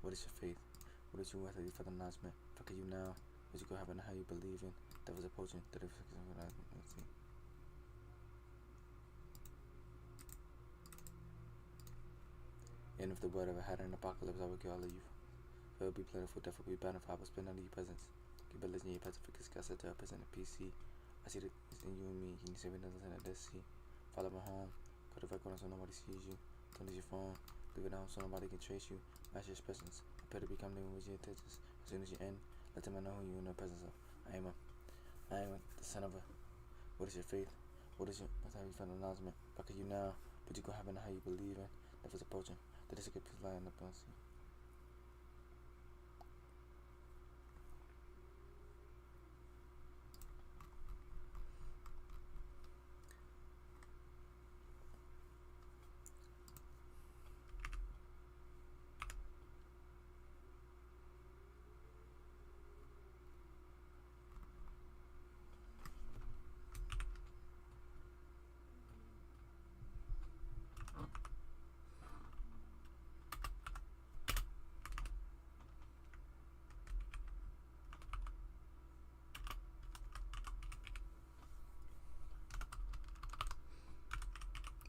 What is your faith? What is your identity for the announcement? Fuck you now, but you go heaven how you believe in. Devil's approaching, 30 seconds before I end up. And if the world ever had an apocalypse, I would kill all of you. It will be plentiful, death will be bountiful, I will spend none of your presence. Keep a listen, your pacific, I said to represent the PC. I see that it's in you and me, can you see me nothing at the sea? Follow my home, go to record so nobody sees you. Turn to your phone, leave it down so nobody can trace you. Match your presence, prepare to become living with your intentions. As soon as you're in, let them know who you're in the presence of. I am the son of a. What is your faith? What is your announcement? Fuck you now, but you go heaven how you believe in. Death is approaching. That is a good line in the policy.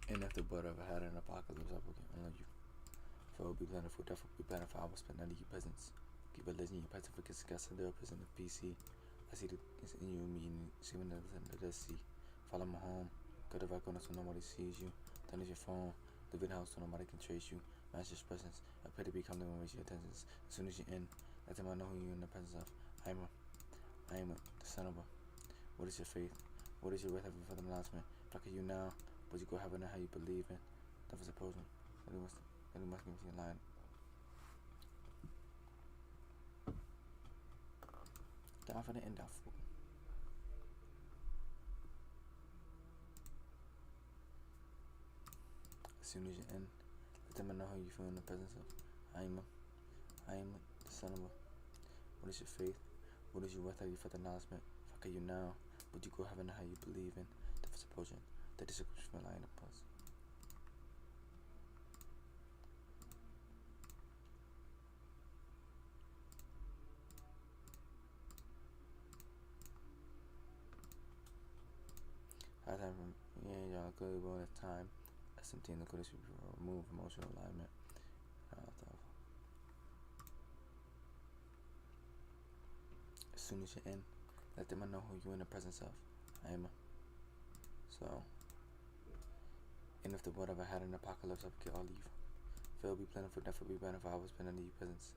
And if the world ever had an apocalypse, I will get on you. For it will be plentiful, death will be bountiful, I will spend none of your peasants. Keep a religion, your pacific, I said the represent the PC. I see that it's in you and me, and see when the sea. Follow my home, go to record so nobody sees you. Turn to your phone, live in a house so nobody can trace you. Match your presence, I pray to become living with your intentions. As soon as you're in, let them know who you're in the presence of. I am the son of a. What is your faith? What is your way for the announcement? Fuck you now, but you go heaven how you believe in. That was opposing. That he must give you a line. Down for the end off. As soon as you're in, let them know how you feel in the presence of. I am the son of a. What is your faith? What is your worth for the announcement? Fuck you now, but you go heaven how you believe in. That was opposing. That is a good line of pause. Y'all good bonus time. SMT and liquidity remove emotional alignment. As soon as you're in, let them know who you're in the presence of. I am. So, and if the world ever had an apocalypse, I would kill all evil. If it will be plentiful, death will be bountiful, I will spend under your presence.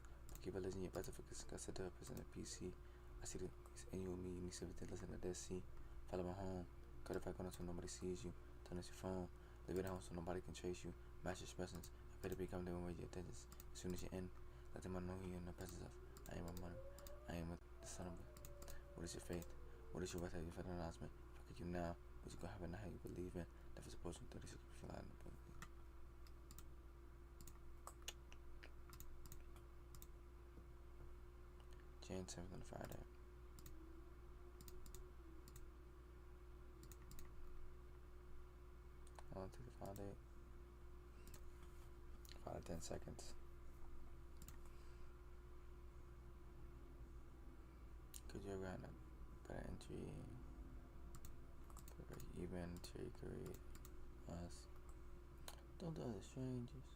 Keep a listen, your pacific, I said to represent the PC. I see that it's in you and me, and you see everything, listen to the sea. Follow my home, cut if I go so nobody sees you. Turn off your phone, live at home so nobody can trace you. Match your presence, I better become living with your intentions. As soon as you're in, let them know who you're in the presence of. I am a mother, I am the son of a. What is your faith? What is your worth for the announcement? Fuck you now, but you go have it how you believe in. That was supposed to 36 fly in the book. Jan 7th on Friday. I'll take the file date. 5 to 10 seconds. Could you run a better entry? Break even to create us. Don't do other strangers.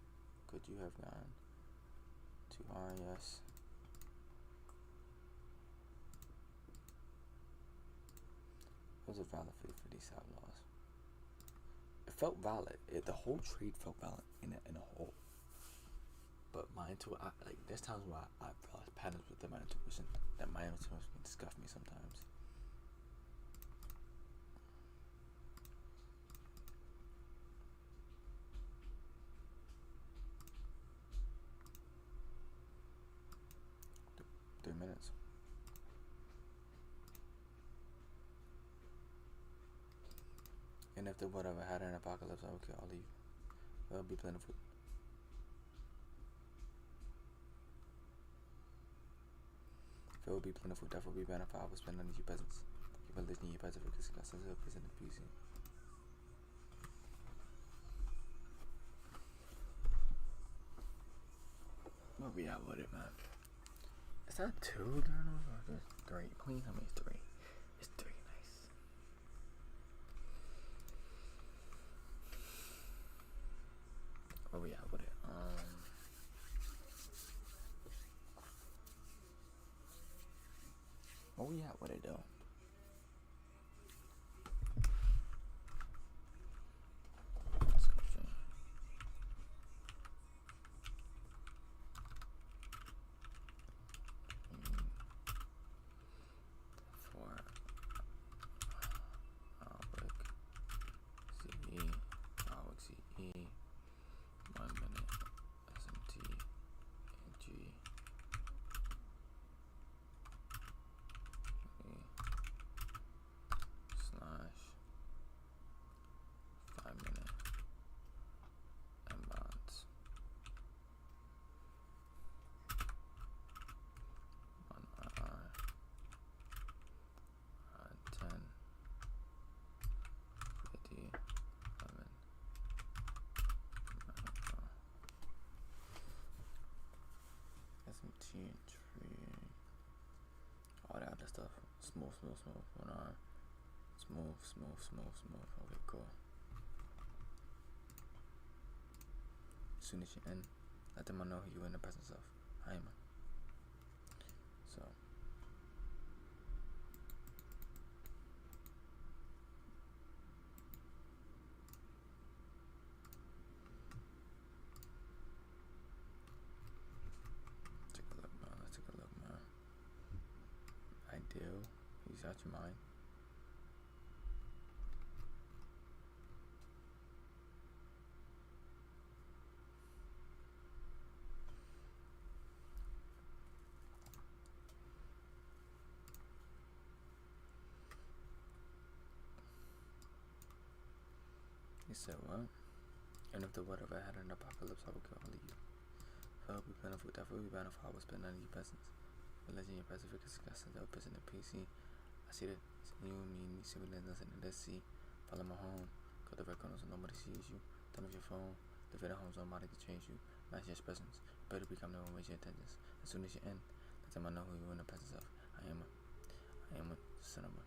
Could you have gone to RES? It was a valid fee for these outlaws. felt valid. The whole trade felt valid in a whole. But my like there's times where I realize patterns within my intuition that my intuition can scuff me sometimes. Three minutes. And if the whatever had an apocalypse, I would kill all of you. There'll be plenty of food. If it will be plentiful, death will be benefit. I will spend on you peasants. Your religion, your peasant, because God says it is in the PC. Where we at with it, man? Is that 2 journals or just 3? Please tell me it's 3. It's 3, nice. Where we at with it? Where we at with it though? Tree, all that other stuff. Smooth. Smooth. Okay, cool. As soon as you end, let them know who you in the presence of. I am. So. Let's take a look, man. Ideal. He's out your mind. He said what? And if the whatever had an apocalypse, I will kill all of you. If I will be plentiful, death will be bountiful, I will spend none of you peasants. Religion, your Pacific is disgusting, they'll piss in the PC. I see that you and me need civilians in the Dead Sea. Follow my home, cut the records so nobody sees you. Turn off your phone, the video homes automatic to change you. Match your presence, better become no one waste your attention. As soon as you end, let them know who you're in the presence of. I am a son of a.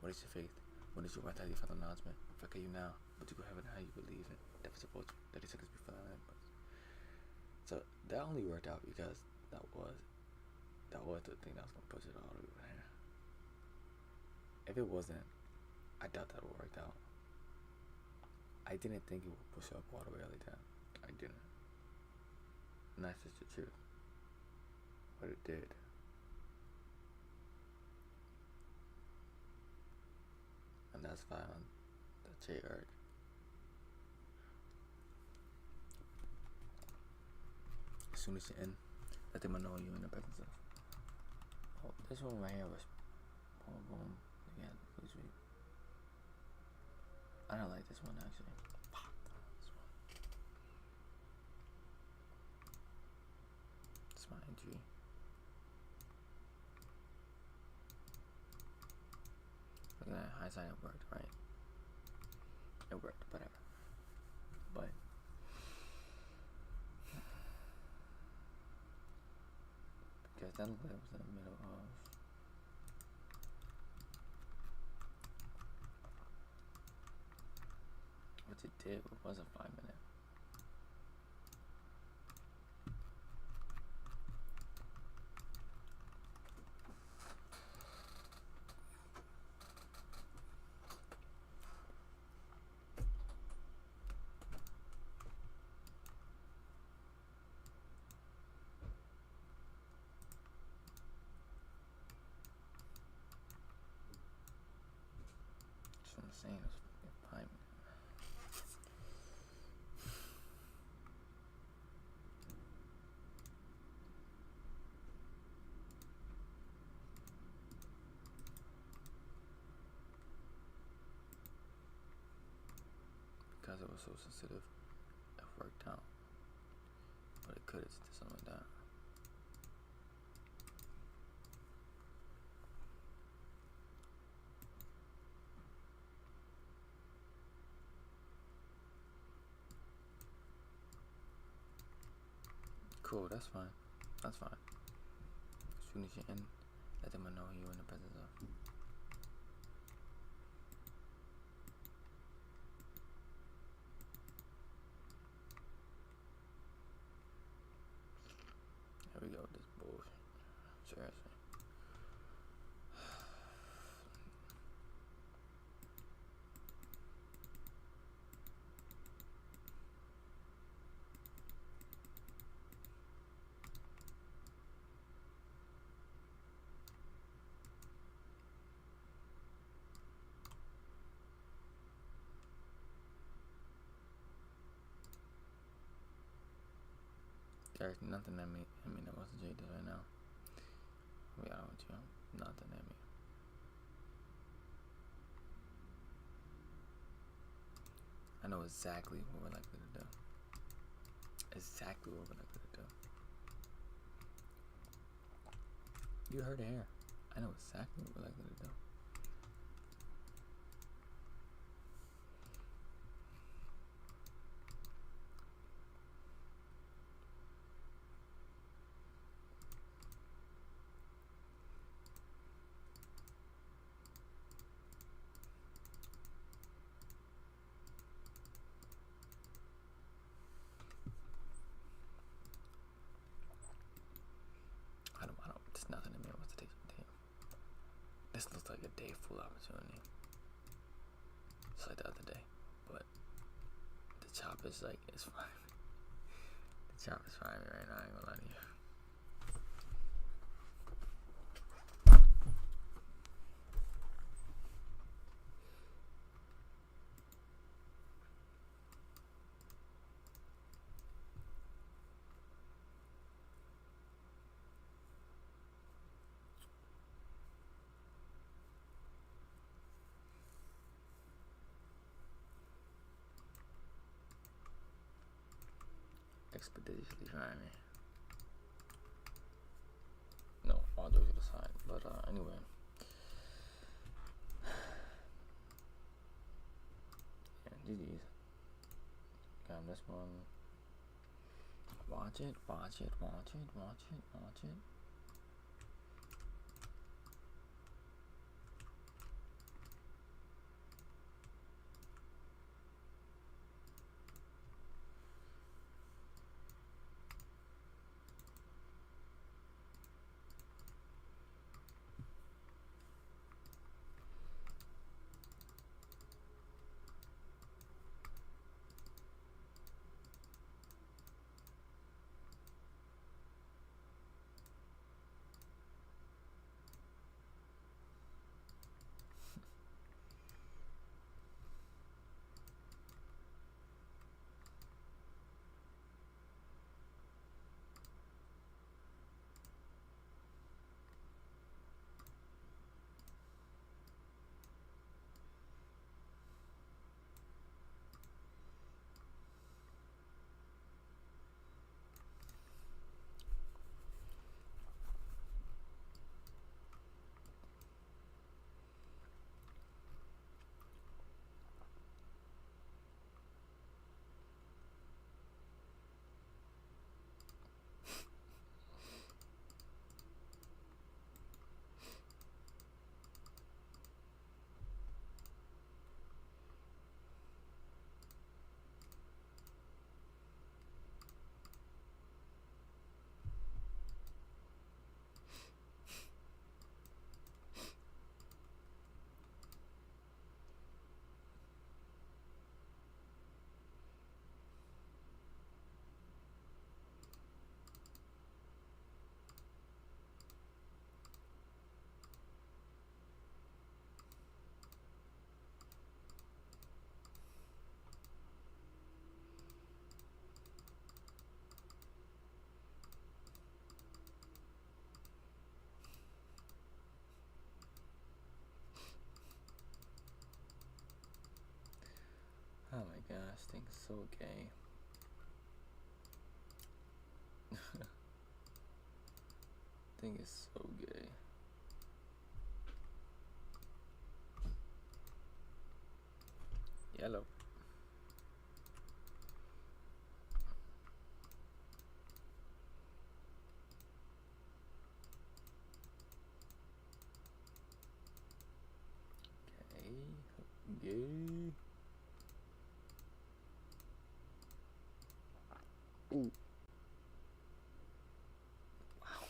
What is your faith? What is your right? How do you follow announcement? Fuck you now, but you go heaven how you believe in. Death support you. 30 seconds before that. So that only worked out because that was the thing that was gonna push it all the way over here. If it wasn't, I doubt that would work out. I didn't think it would push up all the way like that. I didn't. And that's just the truth. But it did. And that's fine on the J arc. As soon as you end, let them know you in the presence of. Oh, this one right here was boom. Yeah, this week. I don't like this one actually. This one. It's my entry. Look at that, hindsight, it worked, right? It worked, whatever. But because that was in the middle of what it did was a 5 minute. saying was fucking fine. Because it was so sensitive, it worked out. But it could have did something like that. Cool, that's fine. That's fine. As soon as you're in, let them know you're in the presence of. Here we go with this bullshit. Seriously. There's nothing at me. I mean, that wasn't Jada's right now. We out with you. Nothing at me. I know exactly what we're likely to do. Exactly what we're likely to do. You heard it here. I know exactly what we're likely to do. There's nothing in me that wants to take some tape. This looks like a day full opportunity. Just like the other day. But the chop is like, it's fine. The chop is fine right now, I ain't gonna lie to you. Expeditiously trying me. No, all jokes to the side. But anyway. Yeah, GG's. Got this one. Watch it, watch it, watch it, watch it, watch it. This thing is so gay. Thing is so gay. Yellow. Gay. Ooh. Wow.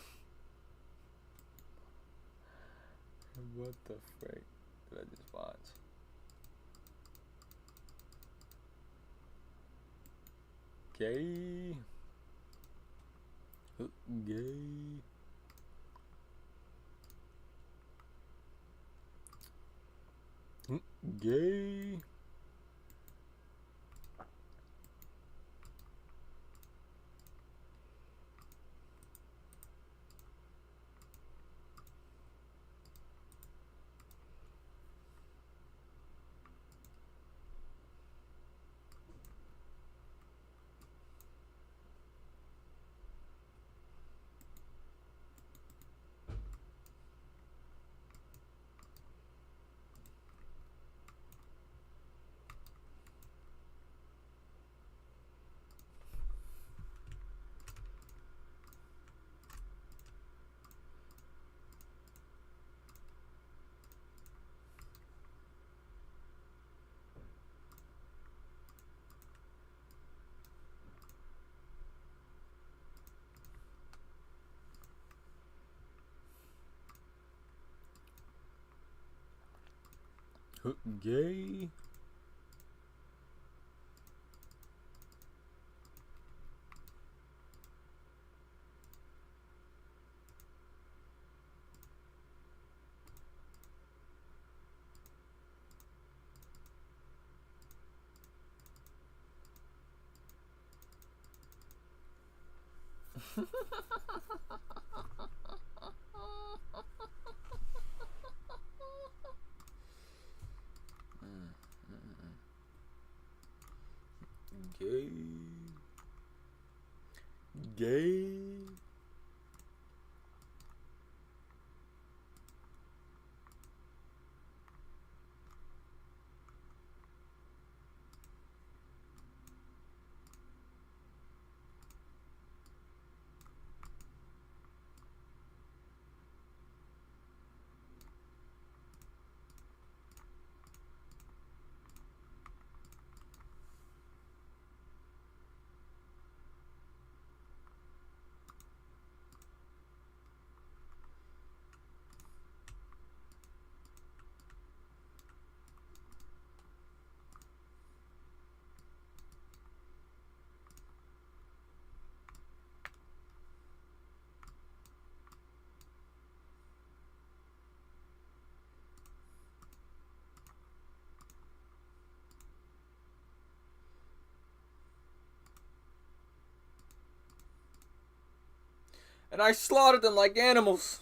What the frick did I just watch? Gay. Gay. Gay. Gay. Gay. Gay. And I slaughtered them like animals.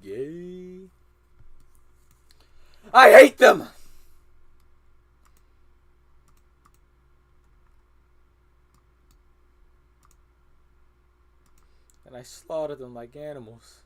Gay. I hate them. And I slaughtered them like animals.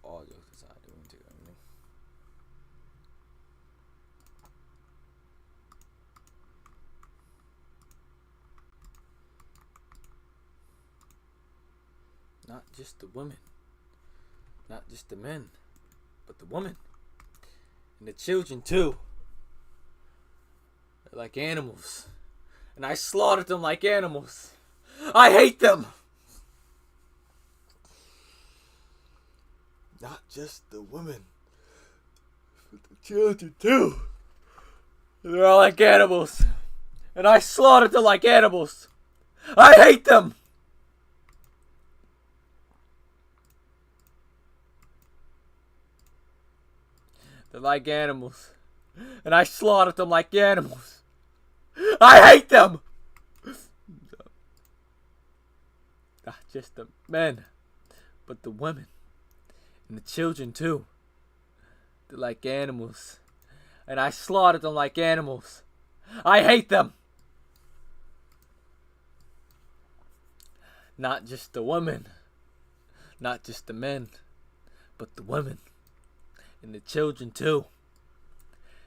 all jokes aside, we can take everything. Not just the women, not just the men, but the women and the children too. They're like animals, and I slaughtered them like animals. I hate them. Not just the women, but the children too. They're all like animals, and I slaughtered them like animals. I hate them. They're like animals, and I slaughtered them like animals. I hate them. Not just the men, but the women and the children too. They're like animals, and I slaughtered them like animals. I hate them. Not just the women, not just the men, but the women and the children too.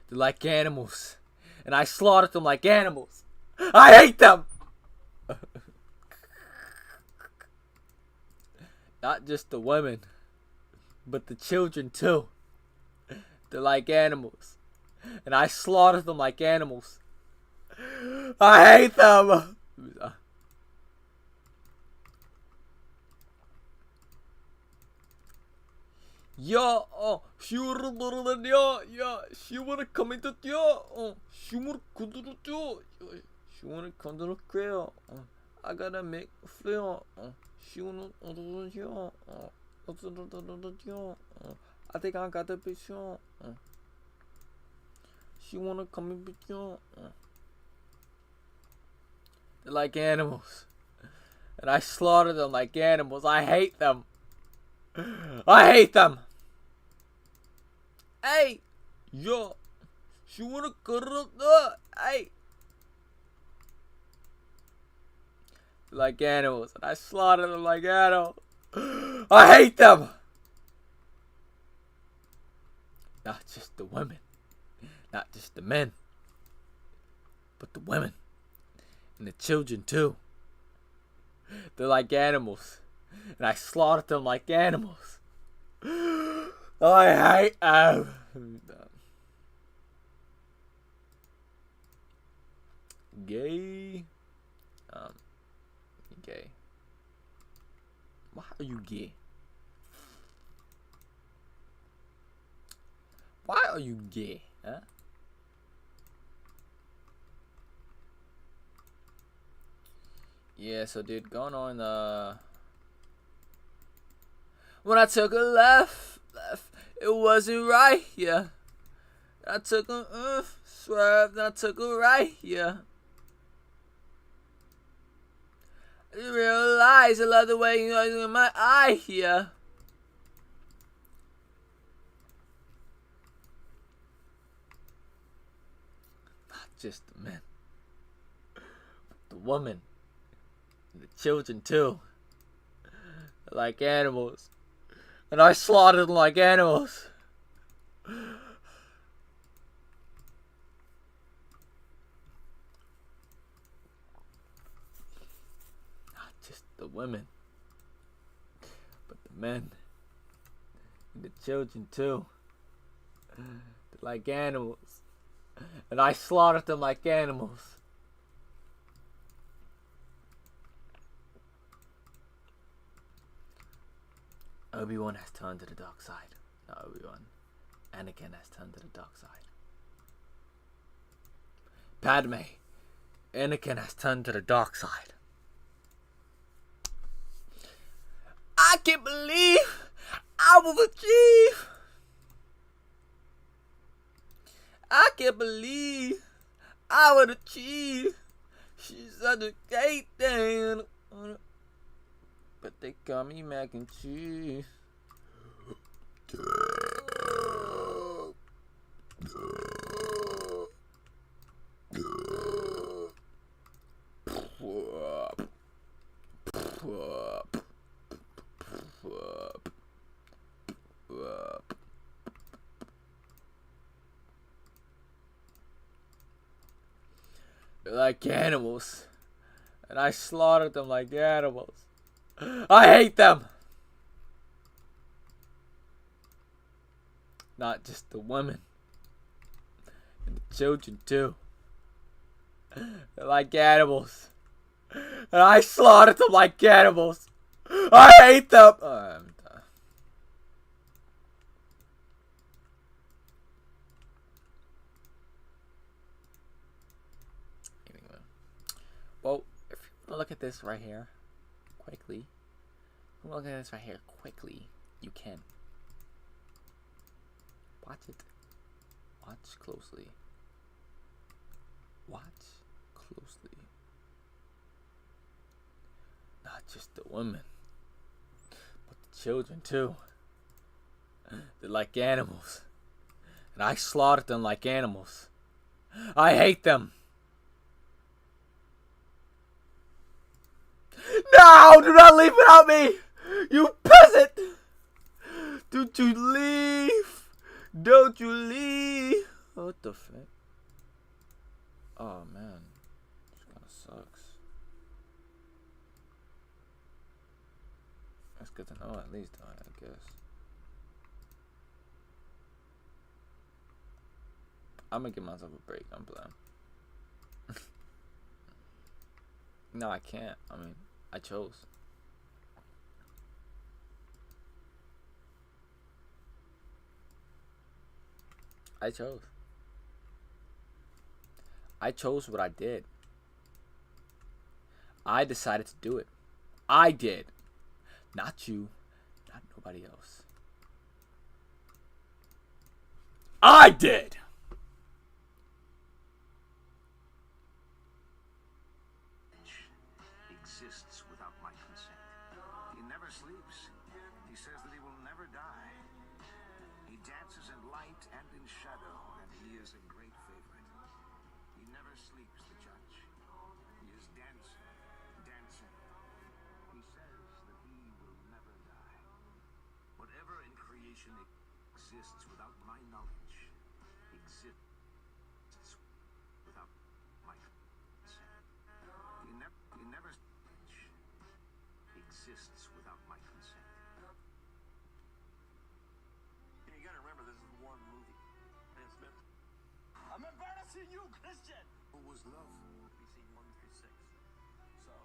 They're like animals, and I slaughtered them like animals. I hate them. Not just the women, but the children too. They're like animals, and I slaughtered them like animals. I hate them. Ja, she wanna come into she wanna come to the she wanna come to the crib. I gotta make a flare. She wanna I think I got the bitch. She wanna come in bitch. They're like animals, and I slaughter them like animals. I hate them. I hate them. Hey, yo, she wanna cut it up. Hey, like animals, and I slaughter them like animals. I hate them. Not just the women, not just the men, but the women and the children too. They're like animals, and I slaughtered them like animals. I hate them. Gay. Gay. Why are you gay? Why are you gay? Huh? Yeah, so dude, going on when I took a left, it wasn't right, yeah. I took a swerve, then I took a right, yeah. I didn't realize I love the way you know in my eye, yeah. Not just the men, but the woman, and the children too. They're like animals, and I slaughtered them like animals. Not just the women, but the men and the children too. They're like animals, and I slaughtered them like animals. Obi-Wan has turned to the dark side. Not Obi-Wan. Anakin has turned to the dark side. Padme. Anakin has turned to the dark side. I can't believe I will achieve. I can't believe I would achieve. She's such a great thing. But they call me mac and cheese. They're like animals. And I slaughtered them like animals. I hate them! Not just the women. And the children too. They're like animals. And I slaughtered them like animals. I hate them! I'm done. Anyway. Well, if you want to look at this right here, quickly. If you want to look at this right here, quickly, you can. Watch it. Watch closely. Watch closely. Not just the women, but the children too. They're like animals. And I slaughtered them like animals. I hate them. No! Do not leave without me! You peasant! Don't you leave! Don't you leave! What the fuck? Oh man. This kinda sucks. That's good to know at least, I guess. I'm gonna give myself a break. I'm playing. No, I can't. I mean, I chose. I chose. I chose what I did. I decided to do it. I did. Not you. Not nobody else. I did! Exists without my consent. He never sleeps. He says that he will never die. He dances in light and in shadow, and he is a great favorite. He never sleeps, the judge. He is dancing, dancing. He says that he will never die. Whatever in creation exists without my knowledge exists without my consent. He never exists without my consent. You gotta remember, this is one movie. And it's meant. I'm embarrassing you, Christian! Who was love? We see 1 through 6. So,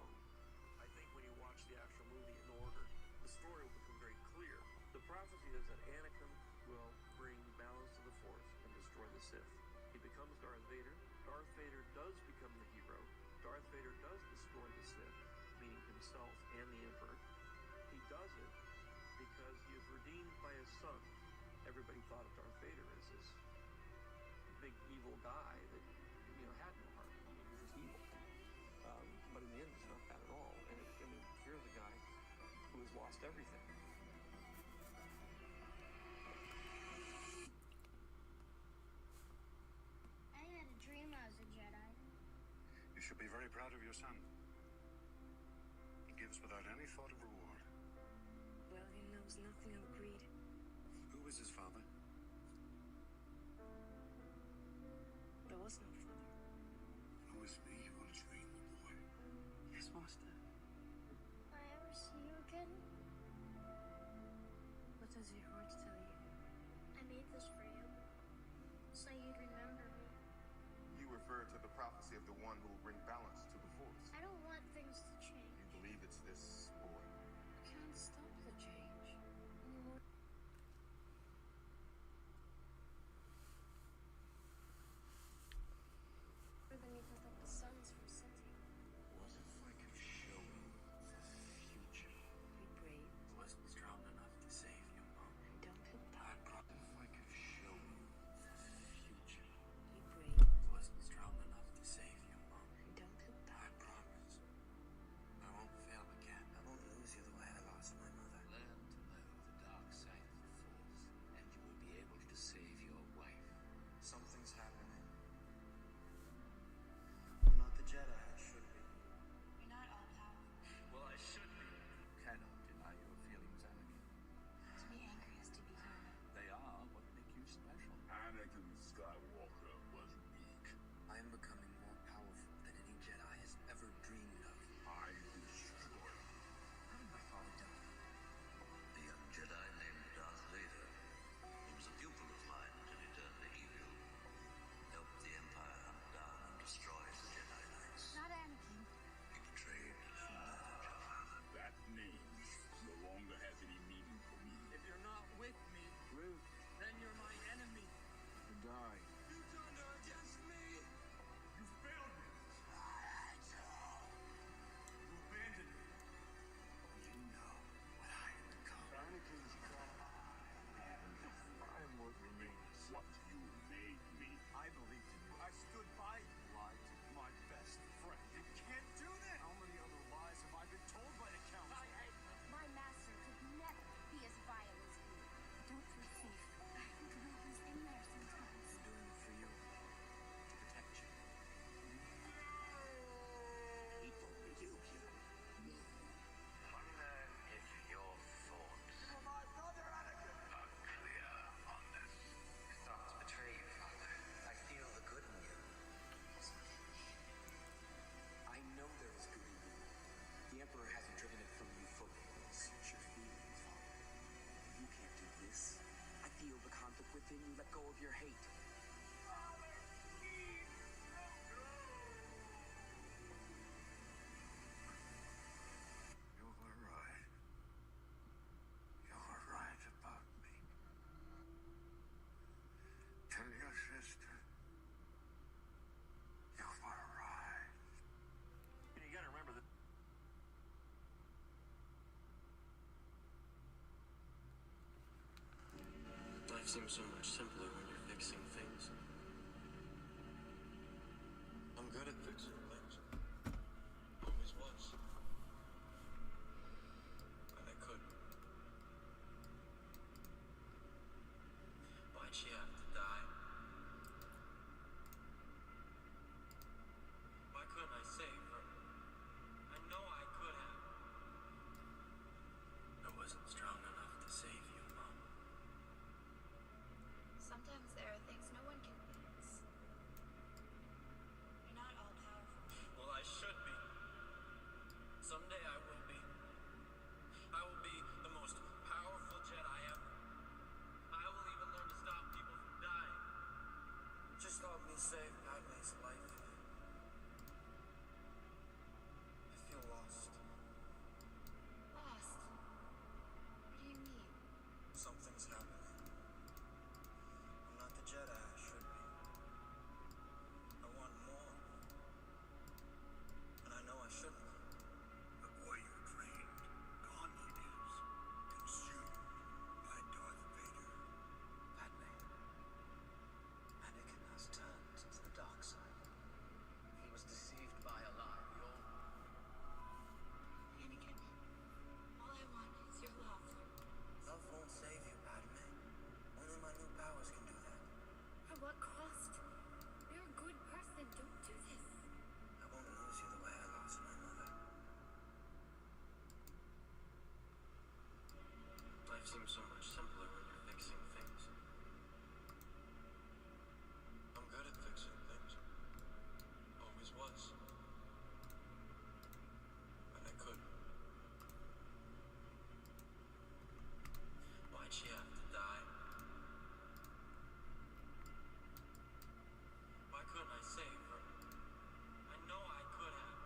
I think when you watch the actual movie in order, the story will become very clear. The prophecy is that Anakin will bring balance to the Force and destroy the Sith. He becomes Darth Vader. Darth Vader does become the hero. Darth Vader does destroy the Sith, meaning himself and the Emperor. He does it because he is redeemed by his son. Everybody thought of Darth Vader as this big evil guy that, had no heart. He was just evil. But in the end, it's not that at all. And here's a guy who has lost everything. I had a dream I was a Jedi. You should be very proud of your son. He gives without any thought of reward. Well, he knows nothing of greed. Who is his father? There was no father. Promise me you will train the boy. Yes, master. Will I ever see you again? What does your heart tell you? I made this for you, so you'd remember me. You refer to the prophecy of the one who will bring balance to the Force. I don't want things to change. You believe it's this boy? Can't stop the change. More than you can stop the suns from setting. What if I could show you the future? Be brave. Was strong enough to save your mom. Don't look back. If I could show you the future. Be brave. Was strong enough to save your mom. Don't look seems so much simpler when you're fixing things. I'm good at fixing things. Always was. And I could. Why'd she have to die? Why couldn't I save her? I know I could have. I wasn't strong enough to save you, Mom. Sometimes there are things no one can fix. You're not all powerful. Well, I should be. Someday I will be. I will be the most powerful Jedi ever. I will even learn to stop people from dying. Just help me save Padme's life. I feel lost. Lost? What do you mean? Something's happening. I'm not the Jedi I should be. I want more. And I know I shouldn't. The warrior trained, gone he is, consumed by Darth Vader. Padme. Anakin has turned to the dark side. He was deceived by a lie. Anakin, all I want is your love. Love won't save you, Padme. Only my new powers can do that. At what cost? You're a good person. Don't do this. I won't lose you the way I lost my mother. Life seems so much simpler when you're fixing things. I'm good at fixing things. Always was. And I could. Why'd she have to die? Why couldn't I save her? I know I could have.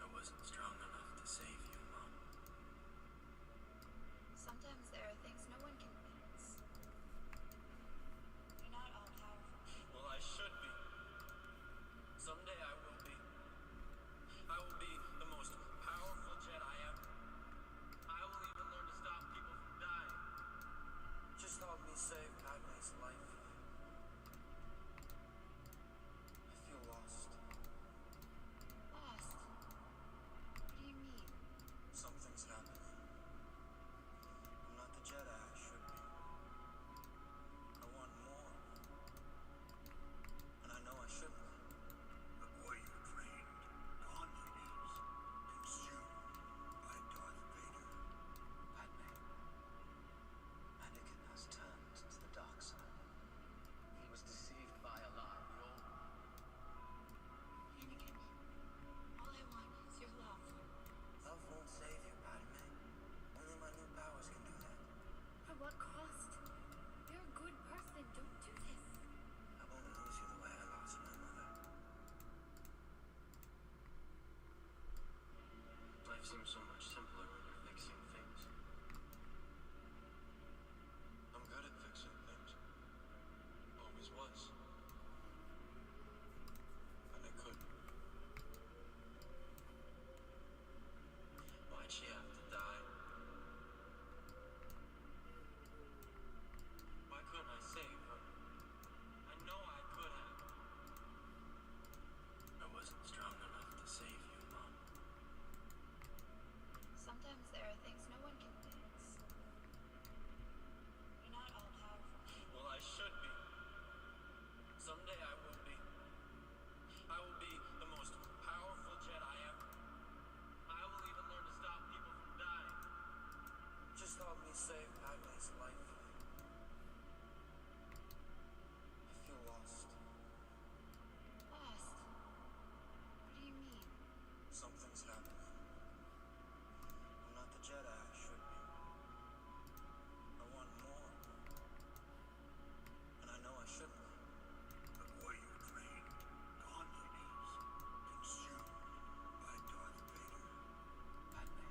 I wasn't strong enough to save you, Mom. Sometimes there are things no one can fix. You're not all powerful. Well, I should be. Someday I will be. I will be the most powerful Jedi ever. I will even learn to stop people from dying. Just help me save Padme's life. I feel lost. Lost? What do you mean? Something's happening. I'm not the Jedi I should be. I want more. And I know I shouldn't. The warrior trained, gone he is, consumed by Darth Vader. Padme. Anakin has turned to the dark side. He was deceived by a lie. Anakin, all I want is your love. Love won't save you, Padme. Only my new powers can do that. At what cost? You're a good person. Don't do this. I won't lose you the way I lost my mother. Life seems so much simpler when you're fixing things. I'm good at fixing things. Always was. And I could. Why'd she have to die? Why couldn't I save her? I know I could have. I wasn't strong enough to save you, Mom. Sometimes there are things no one can fix. You're not all powerful. Well, I should be. Someday I will be. I will be the most powerful Jedi ever. I will even learn to stop people from dying. Just help me save Padme's life. I feel lost. Lost? What do you mean? Something's happening. I'm not the Jedi I should be. I want more. And I know I shouldn't. The warrior trained, gone he is, consumed by Darth Vader. Padme.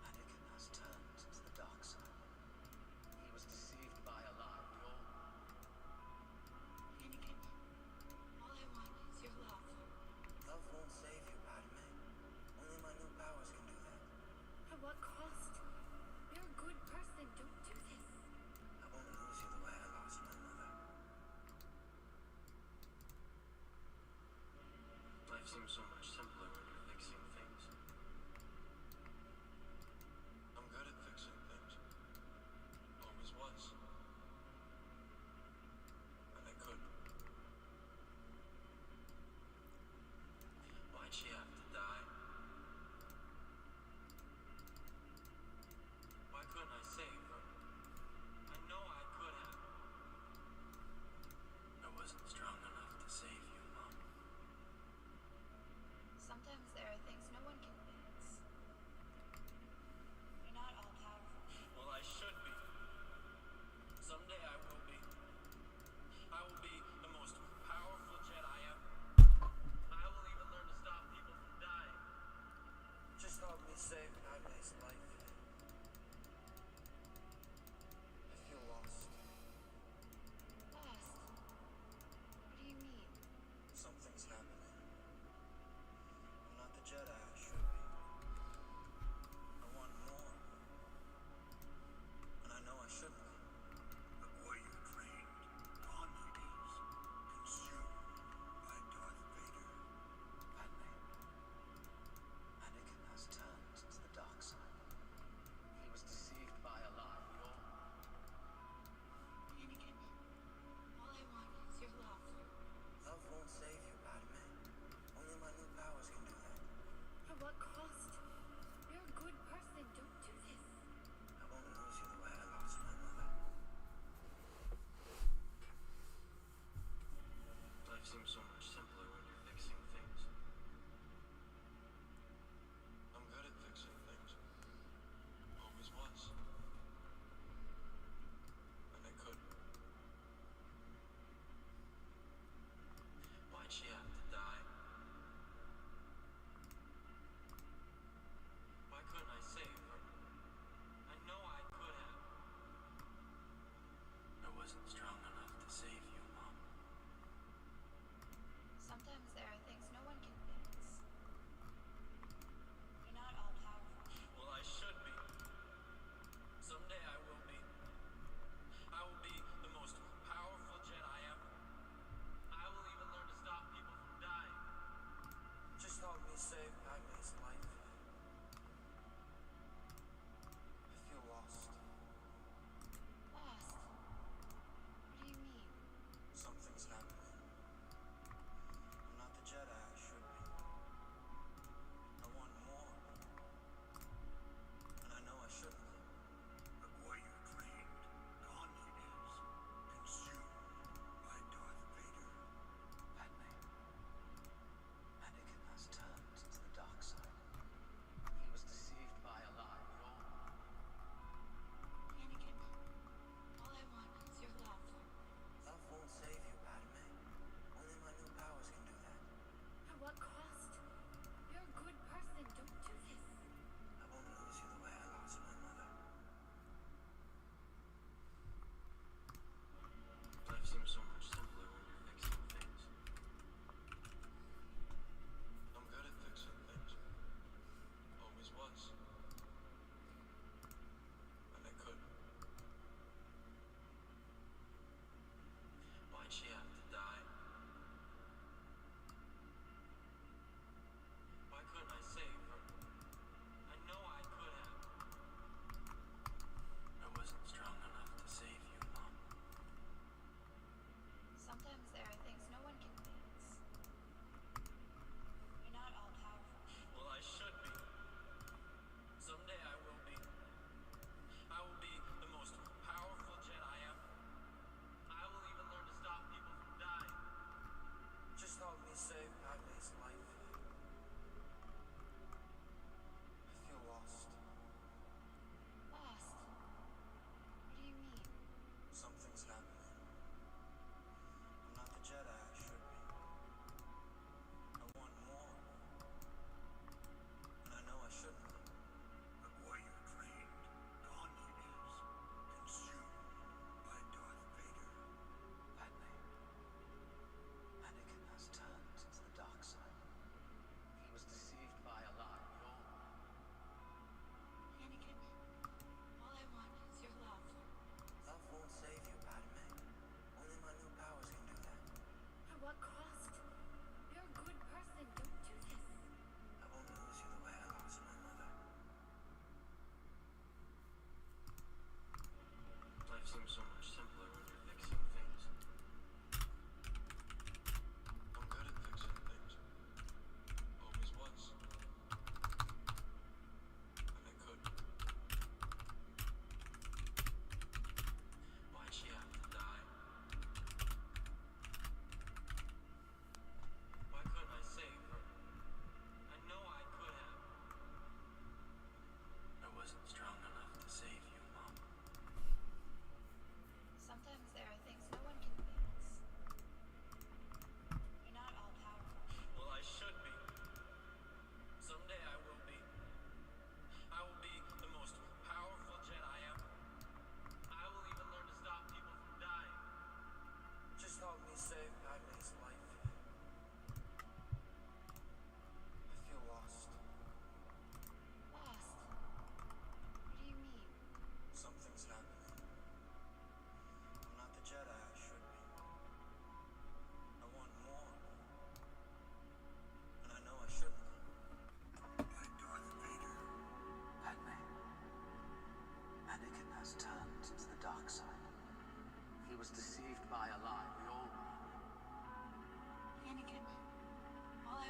Anakin has turned to the dark side. He was deceived by a lie. Anakin, all I want is your love. Love won't save you, Padme. Only my new powers can do that. At what cost? You're a good person. Don't do Life seems so much simpler when you're fixing things. I'm good at fixing things. Always was. And I could. Why'd she have to die? Why couldn't I save her? I know I could have. I wasn't strong enough to save you, Mom.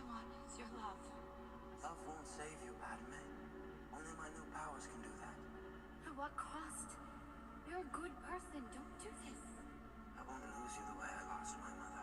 want is your love. Love won't save you, Padme. Only my new powers can do that. At what cost? You're a good person. Don't do this. I won't lose you the way I lost my mother.